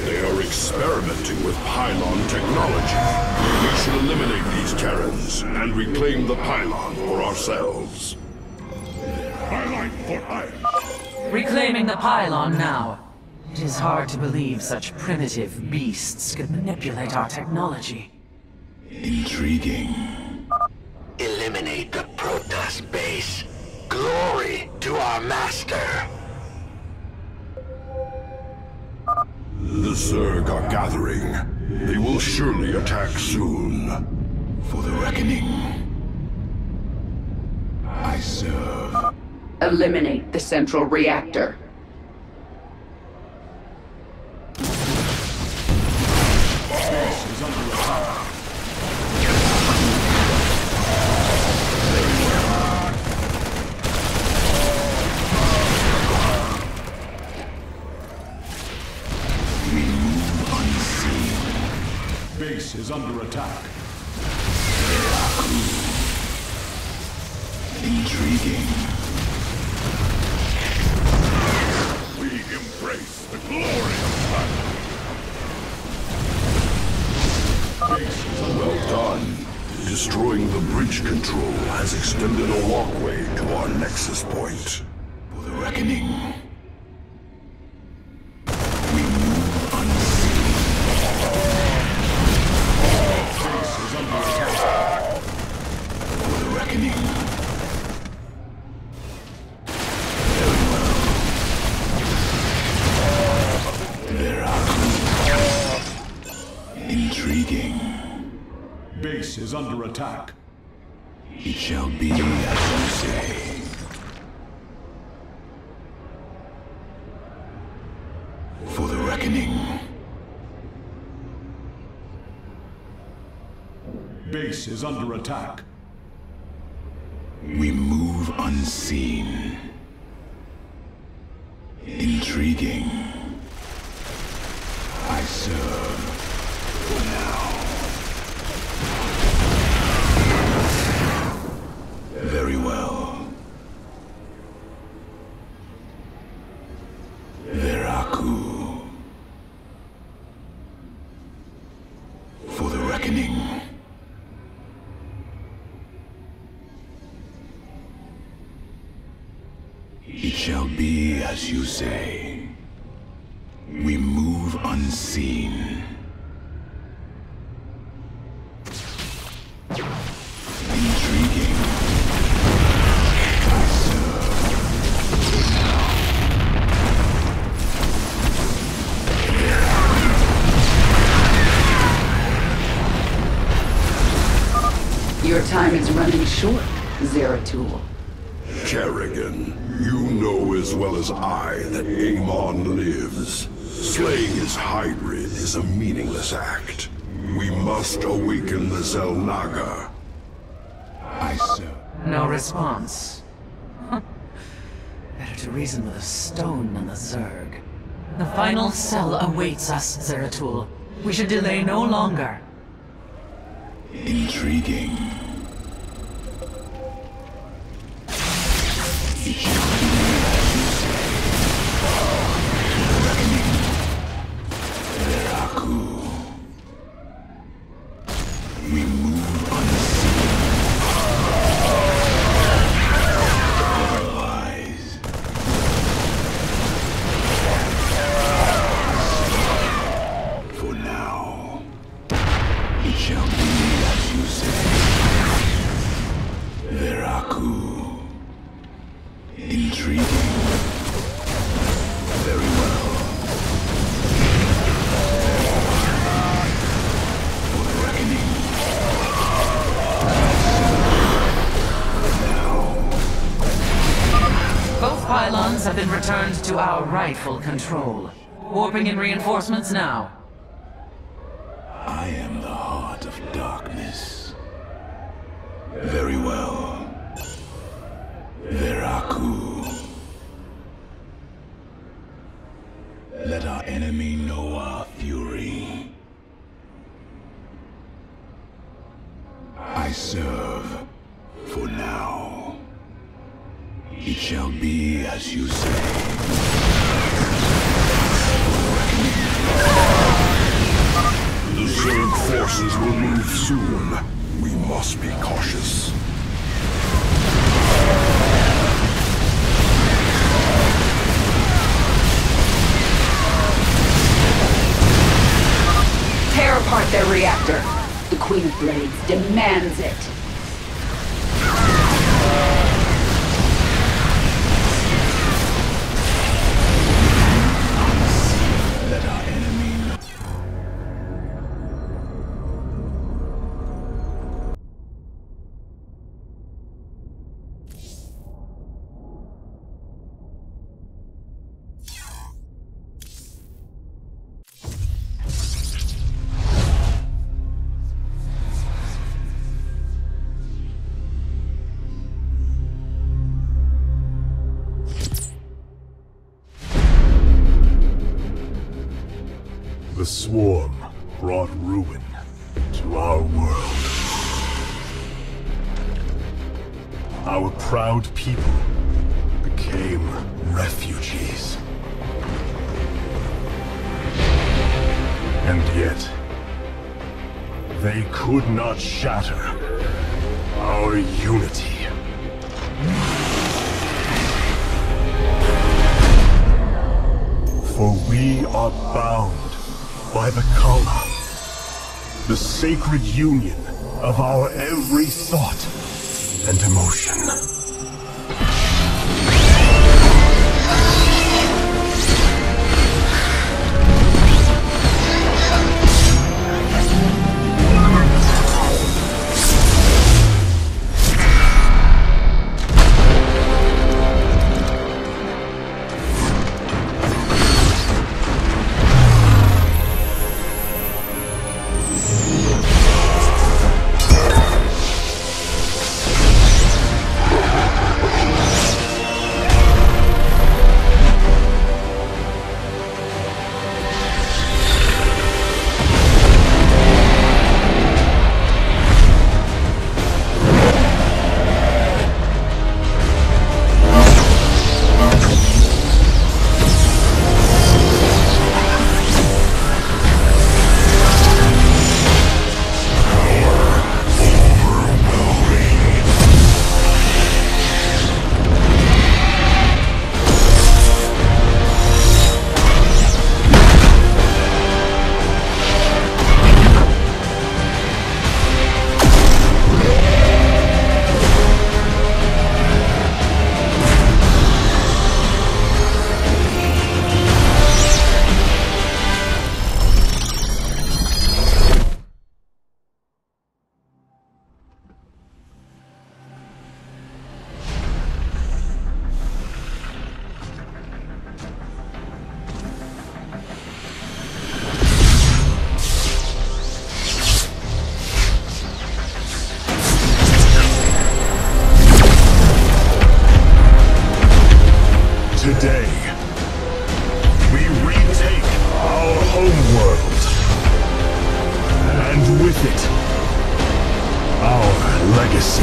They are experimenting with pylon technology. We should eliminate these Terrans and reclaim the pylon for ourselves. Pylon for iron. Reclaiming the pylon now. It is hard to believe such primitive beasts could manipulate our technology. Intriguing. Eliminate the Protoss base. Glory to our master. The Zerg are gathering. They will surely attack soon. For the reckoning. I serve. Eliminate the central reactor. Base is under attack. Intriguing. We embrace the glory of battle. Well done. Destroying the bridge control has extended a walkway to our nexus point. For the reckoning. Base is under attack. It shall be as you say. For the reckoning. Base is under attack. We move unseen. Intriguing. I serve for now. Very well. Veraku. For the reckoning. It shall be as you say. We move unseen. Intriguing. I serve now. Your time is running short, Zeratul. Kerrigan, you know as well as I that Amon lives. Slaying his hybrid is a meaningless act. We must awaken the Zelnaga. I serve. No response. Huh. Better to reason with a stone than the Zerg. The final cell awaits us, Zeratul. We should delay no longer. Intriguing. It shall be as you say. Reckoning. Veraku. We move unseen. Otherwise. have been returned to our rightful control. Warping in reinforcements now. I am the heart of darkness. Very well. Veraku. Let our enemy know our fury. I serve for now. It shall be as you say. The Zerg forces will move soon. We must be cautious. Tear apart their reactor. The Queen of Blades demands it. Let our enemy know. The swarm brought ruin to our world. Our proud people became refugees. And yet, they could not shatter our unity. For we are bound by the Kala, the sacred union of our every thought and emotion. Today, we retake our homeworld, and with it, our legacy.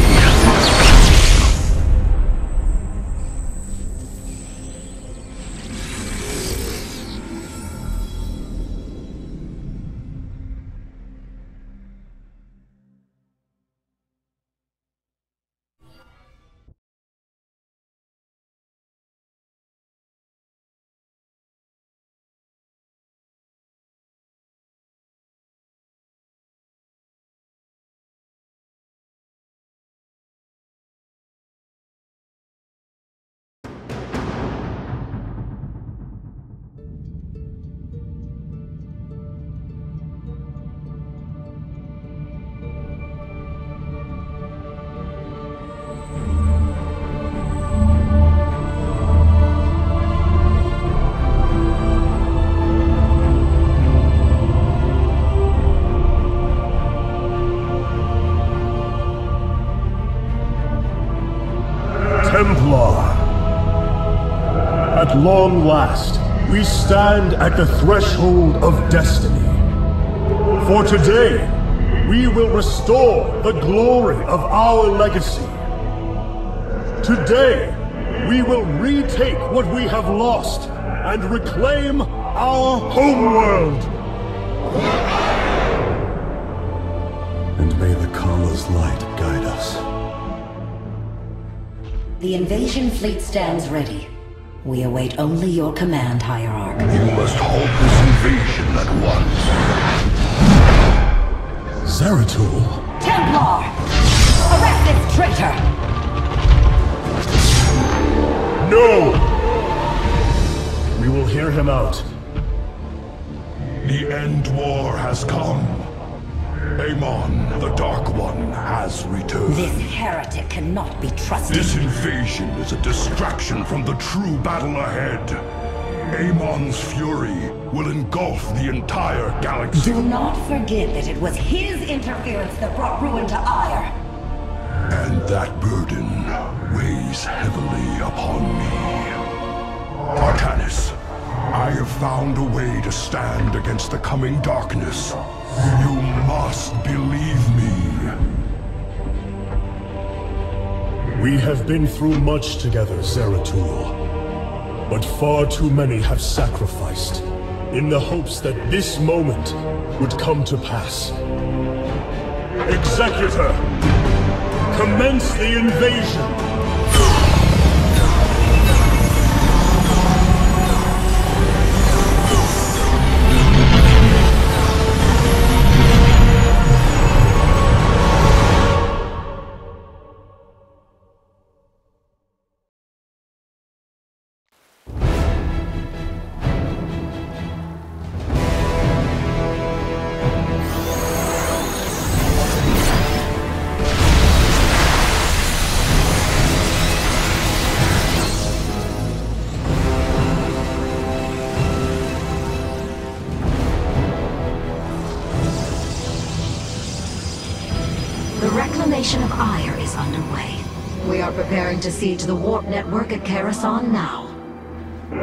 At long last, we stand at the threshold of destiny. For today, we will restore the glory of our legacy. Today, we will retake what we have lost and reclaim our homeworld. And may the Kala's light guide us. The invasion fleet stands ready. We await only your command, Hierarch. You must halt this invasion at once. Zeratul? Templar! Arrest this traitor! No! We will hear him out. The end war has come. Amon, the Dark One, has returned. This heretic cannot be trusted. This invasion is a distraction from the true battle ahead. Amon's fury will engulf the entire galaxy. Do not forget that it was his interference that brought ruin to Ire. And that burden weighs heavily upon me. Artanis, I have found a way to stand against the coming darkness. You must believe me. We have been through much together, Zeratul. But far too many have sacrificed, in the hopes that this moment would come to pass. Executor, commence the invasion! Of Ire is underway. We are preparing to siege the warp network at Coruscant now.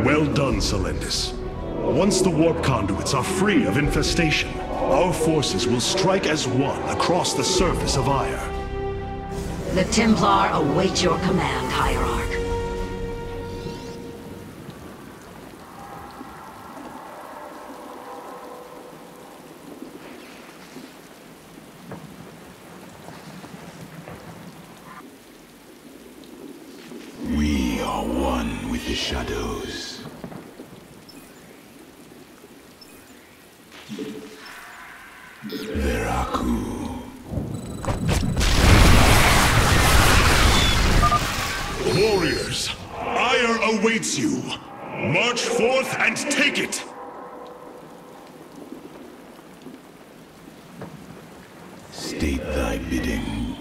Well done, Selendis. Once the warp conduits are free of infestation, our forces will strike as one across the surface of Ire. The Templar await your command, Hierarch. The shadows. Veraku. Warriors, Ire awaits you. March forth and take it! State thy bidding.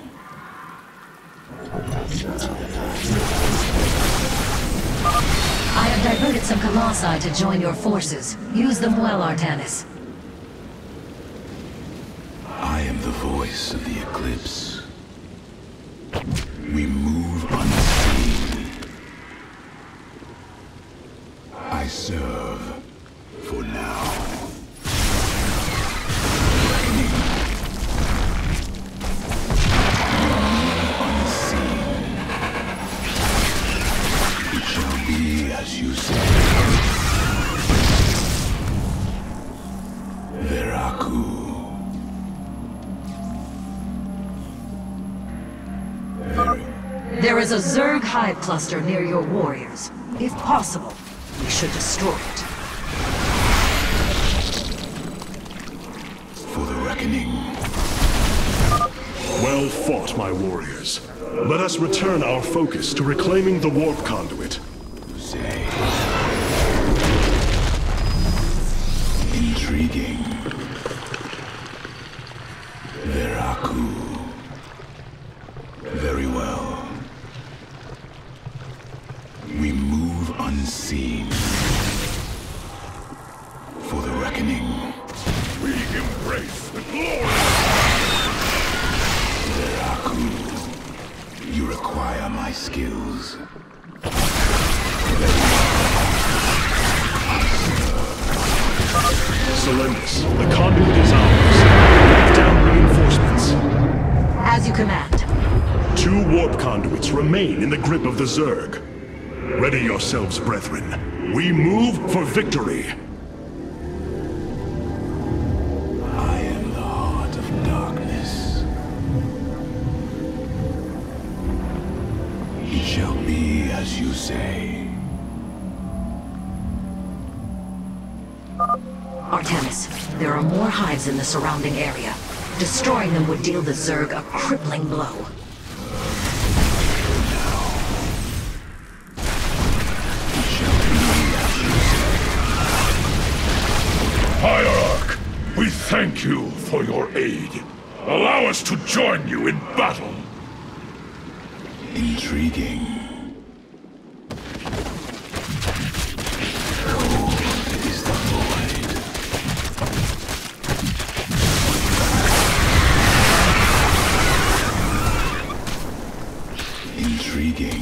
I have diverted some Colossi to join your forces. Use them well, Artanis. I am the voice of the Eclipse. We move unseen. I serve for now. As you say. Veraku. There is a Zerg hive cluster near your warriors. If possible, we should destroy it. For the reckoning. Well fought, my warriors. Let us return our focus to reclaiming the warp conduit. Intriguing. Veraku. Very well. We move unseen. For the reckoning. We embrace the glory. Veraku. You require my skills. Very well. Selendis, the conduit is ours. Lock down reinforcements. As you command. 2 warp conduits remain in the grip of the Zerg. Ready yourselves, brethren. We move for victory. I am the heart of darkness. It shall be as you say. Artemis, there are more hives in the surrounding area. Destroying them would deal the Zerg a crippling blow. Hierarch, we thank you for your aid. Allow us to join you in battle. Intriguing. Intriguing.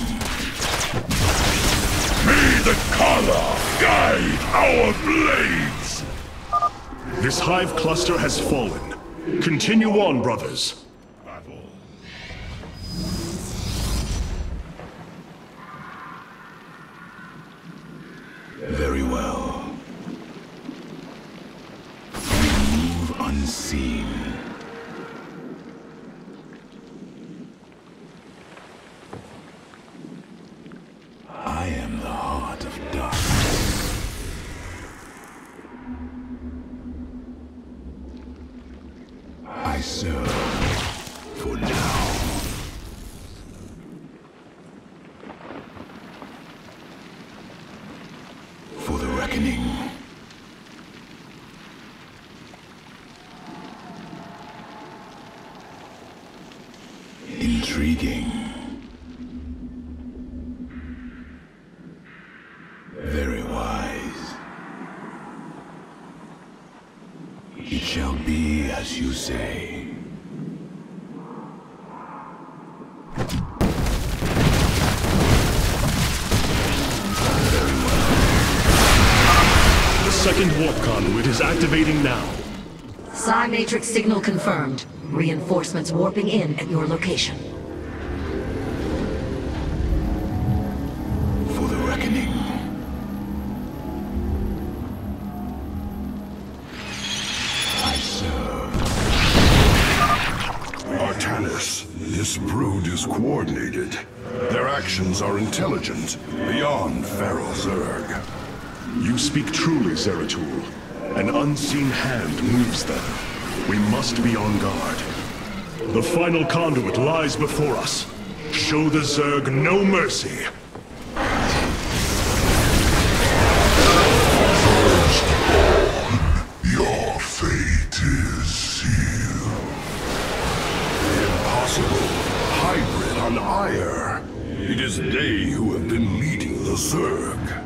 May the Kala guide our blades! This hive cluster has fallen. Continue on, brothers. Very well. We move unseen. I am the heart of darkness. I serve for now. For the reckoning. Intriguing. Very wise. It shall be as you say. The second warp conduit is activating now. Psi Matrix signal confirmed. Reinforcements warping in at your location. For the reckoning. I serve. Artanis, this brood is coordinated. Their actions are intelligent, beyond feral Zerg. You speak truly, Zeratul. An unseen hand moves them. We must be on guard. The final conduit lies before us. Show the Zerg no mercy. Your fate is sealed. Impossible. Hybrid on Ire. It is they who have been leading the Zerg.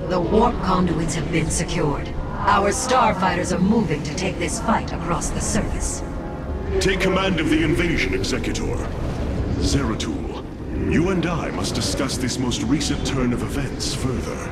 The warp conduits have been secured. Our starfighters are moving to take this fight across the surface. Take command of the invasion, Executor. Zeratul, you and I must discuss this most recent turn of events further.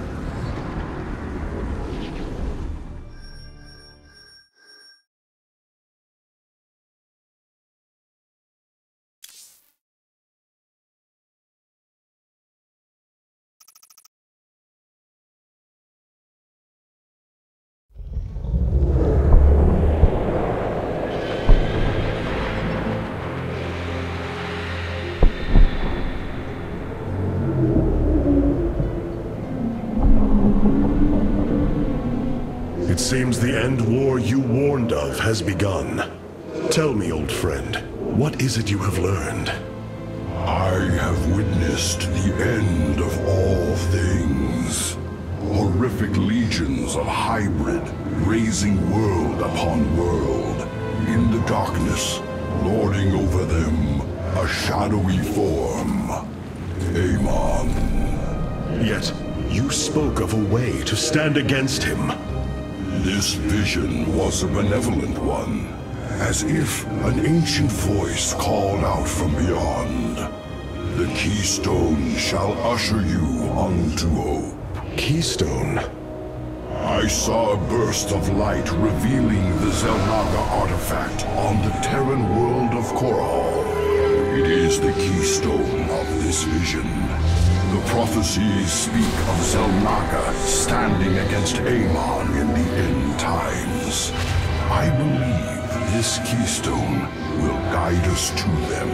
It seems the end war you warned of has begun. Tell me, old friend, what is it you have learned? I have witnessed the end of all things. Horrific legions of hybrid, raising world upon world. In the darkness, lording over them, a shadowy form. Amon. Yet, you spoke of a way to stand against him. This vision was a benevolent one, as if an ancient voice called out from beyond. The keystone shall usher you unto hope. Keystone? I saw a burst of light revealing the Xel'Naga artifact on the Terran world of Korhal. It is the keystone of this vision. The prophecies speak of Xel'Naga standing against Amon in the end times. I believe this keystone will guide us to them.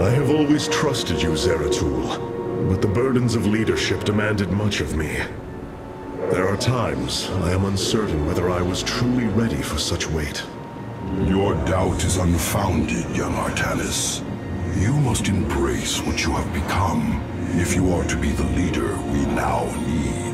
I have always trusted you, Zeratul, but the burdens of leadership demanded much of me. There are times I am uncertain whether I was truly ready for such weight. Your doubt is unfounded, young Artanis. You must embrace what you have become if you are to be the leader we now need.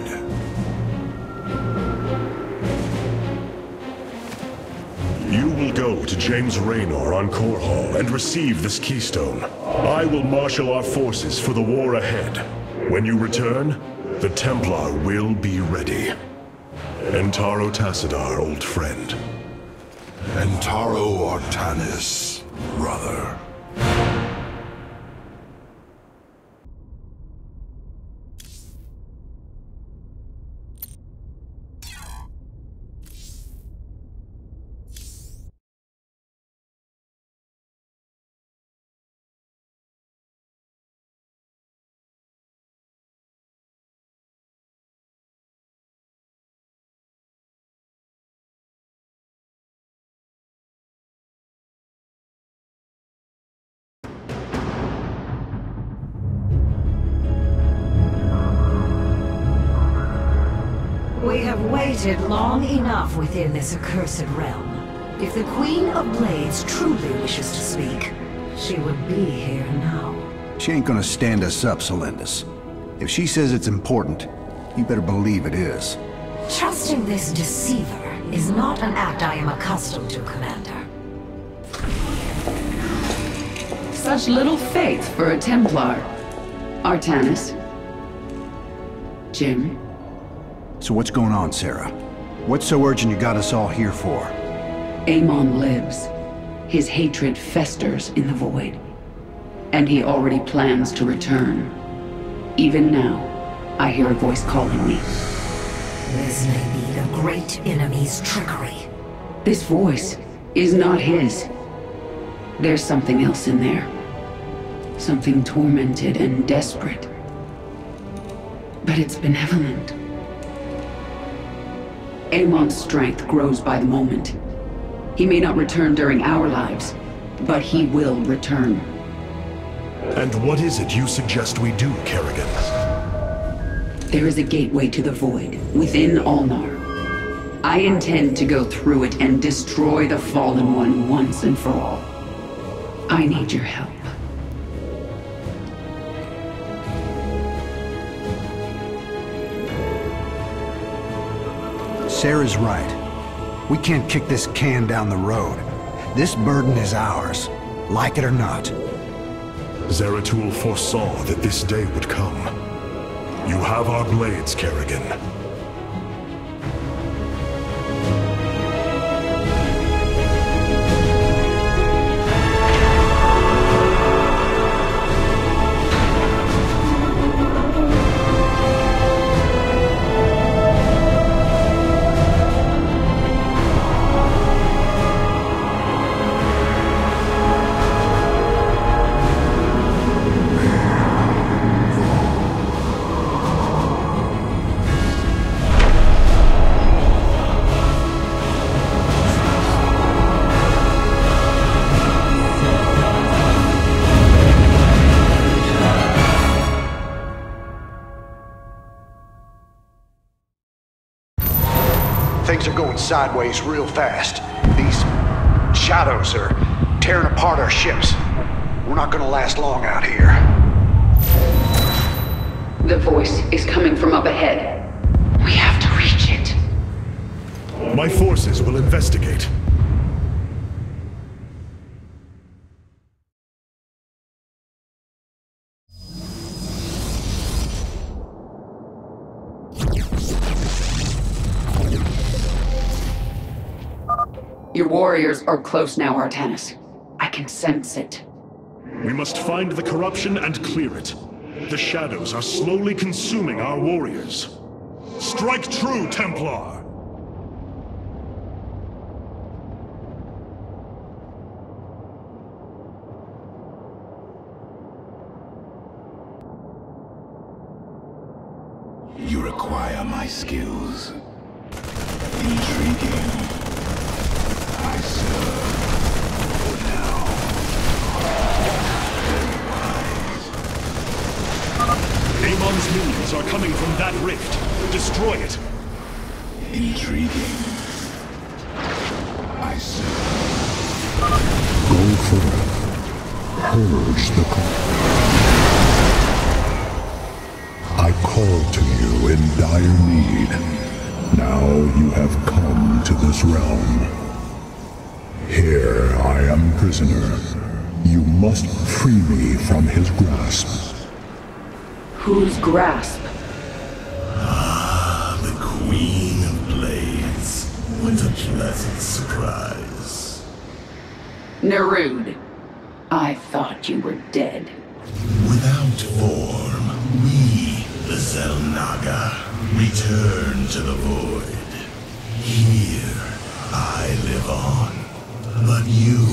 You will go to James Raynor on Korhal and receive this keystone. I will marshal our forces for the war ahead. When you return, the Templar will be ready. Entaro Tassadar, old friend. Entaro Artanis, brother. We have waited long enough within this accursed realm. If the Queen of Blades truly wishes to speak, she would be here now. She ain't gonna stand us up, Solendis. If she says it's important, you better believe it is. Trusting this deceiver is not an act I am accustomed to, Commander. Such little faith for a Templar. Artanis. Jim. So what's going on, Sarah? What's so urgent you got us all here for? Amon lives. His hatred festers in the void. And he already plans to return. Even now, I hear a voice calling me. This may be the great enemy's trickery. This voice is not his. There's something else in there. Something tormented and desperate. But it's benevolent. Amon's strength grows by the moment. He may not return during our lives, but he will return. And what is it you suggest we do, Kerrigan? There is a gateway to the void, within Ulnar. I intend to go through it and destroy the Fallen One once and for all. I need your help. Sarah's right. We can't kick this can down the road. This burden is ours, like it or not. Zeratul foresaw that this day would come. You have our blades, Kerrigan. Things are going sideways real fast. These shadows are tearing apart our ships. We're not gonna last long out here. The voice is coming from up ahead. We have to reach it. My forces will investigate. Your warriors are close now, Artanis. I can sense it. We must find the corruption and clear it. The shadows are slowly consuming our warriors. Strike true, Templar! You require my skills. Intriguing. I serve for now. Amon's minions are coming from that rift. Destroy it. Intriguing. I serve. Go forth. Purge the I called to you in dire need. Now you have come to this realm. Here I am prisoner. You must free me from his grasp. Whose grasp? Ah, the Queen of Blades. What a pleasant surprise. Nerud, I thought you were dead. Without form, we, the Zelnaga, return to the void. Here, I live on. But you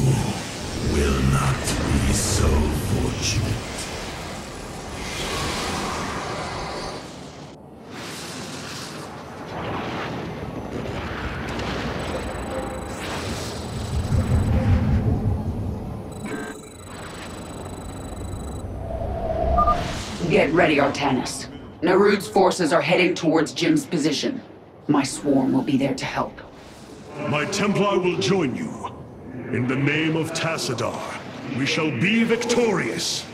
will not be so fortunate. Get ready, Artanis. Nerud's forces are heading towards Jim's position. My swarm will be there to help. My Templar will join you. In the name of Tassadar, we shall be victorious.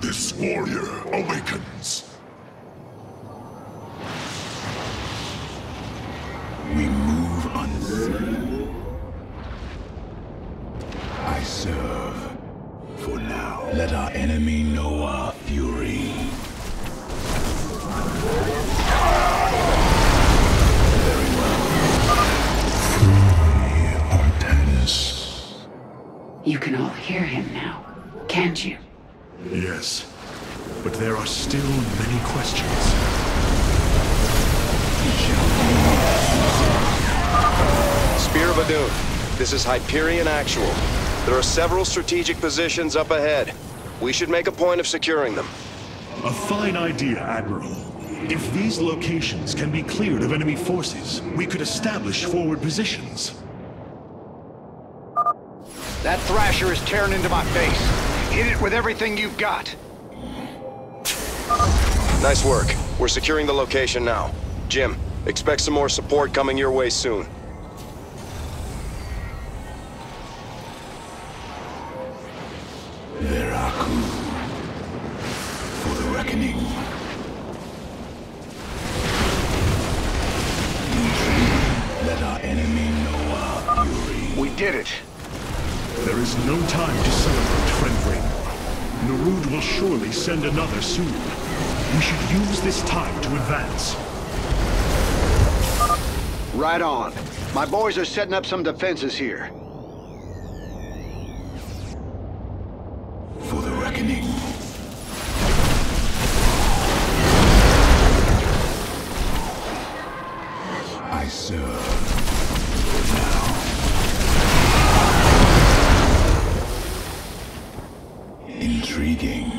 This warrior awakens. We move unseen. I serve. For now, let our enemy know our fury. Very well. Free Artanis. You can all hear him now, can't you? Yes, but there are still many questions. Spear of Adun, this is Hyperion Actual. There are several strategic positions up ahead. We should make a point of securing them. A fine idea, Admiral. If these locations can be cleared of enemy forces, we could establish forward positions. That Thrasher is tearing into my base. Hit it with everything you've got. Nice work. We're securing the location now. Jim, expect some more support coming your way soon. Veraku. For the reckoning. Let our enemy know our fury. We did it. There is no time to celebrate, friend Raynor. Nerud will surely send another soon. We should use this time to advance. Right on. My boys are setting up some defenses here. For the reckoning. I serve. Now. Intriguing.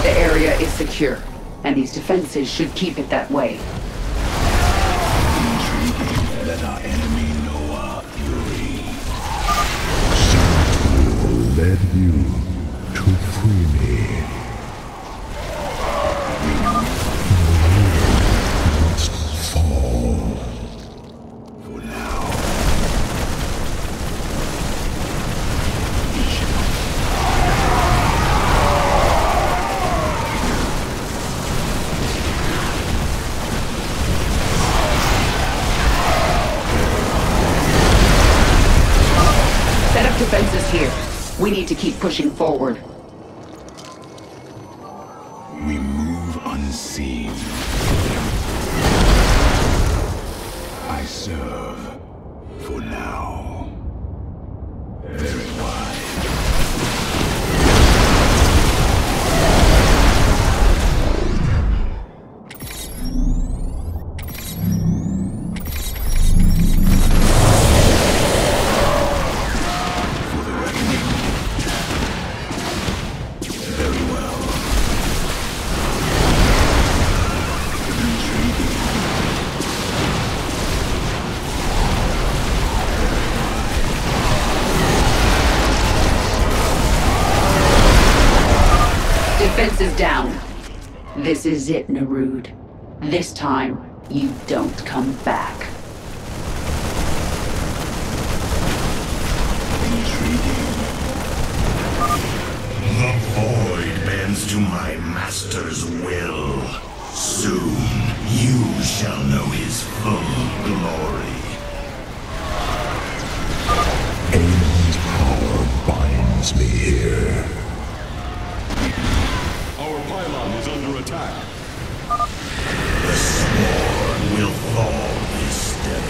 The area is secure, and these defenses should keep it that way. Intriguing. Let our enemy know our fury. Szepty led you to free me. You must fall. For now. Set up defenses here. We need to keep pushing forward. We move unseen. I serve for now. Very wise. Defense is down. This is it, Narud. This time, you don't come back. The void bends to my master's will. Soon, you shall know his full glory. Amon's power binds me here. Our pylon is under attack. The sword will fall this day.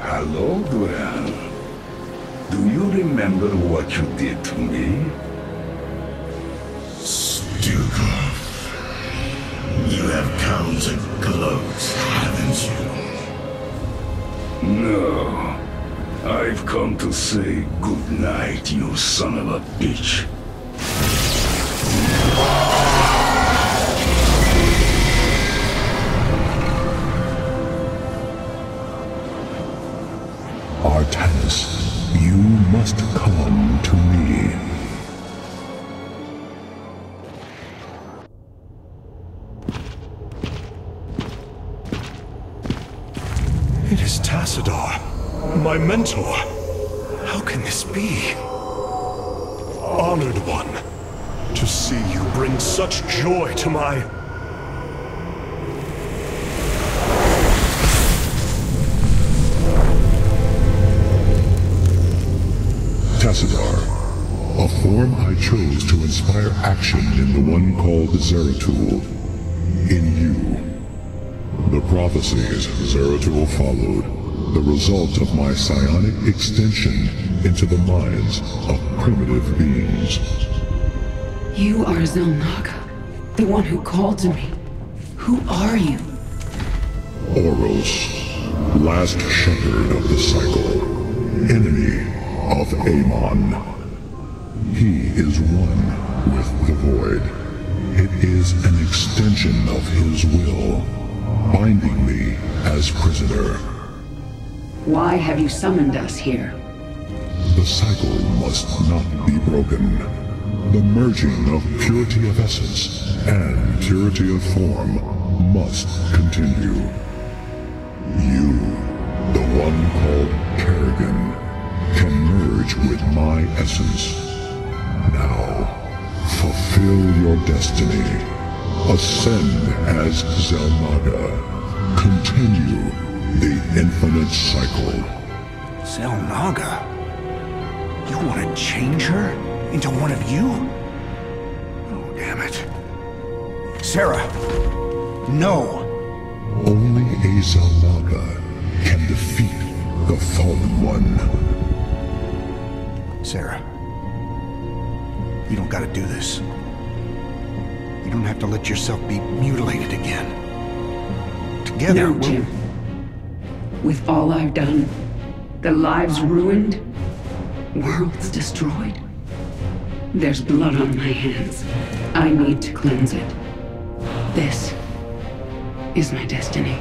Hello, Duran. Do you remember what you did to me? Stukov, you have come to gloat, haven't you? No. I've come to say good night, you son of a bitch. Artanis, you must come to me. It is Tassadar, my mentor. How can this be? Honored one, to see you bring such joy to my... Tassadar, a form I chose to inspire action in the one called Zeratul. In you. The prophecies Zeratul followed, the result of my psionic extension into the minds of primitive beings. You are Zelnaga, the one who called to me. Who are you? Oros, last shepherd of the cycle, enemy of Amon. He is one with the void. It is an extension of his will, binding me as prisoner. Why have you summoned us here? The cycle must not be broken. The merging of purity of essence and purity of form must continue. You, the one called Kerrigan, can merge with my essence. Now, fulfill your destiny. Ascend as Zelnaga. Continue the infinite cycle. Zelnaga? You want to change her into one of you? Oh, damn it. Sarah, no. Only a Zelnaga can defeat the Fallen One. Sarah, you don't gotta do this. You don't have to let yourself be mutilated again. Together, No, Jim. With all I've done, the lives ruined, worlds destroyed, there's blood on my hands. I need to cleanse it. This is my destiny.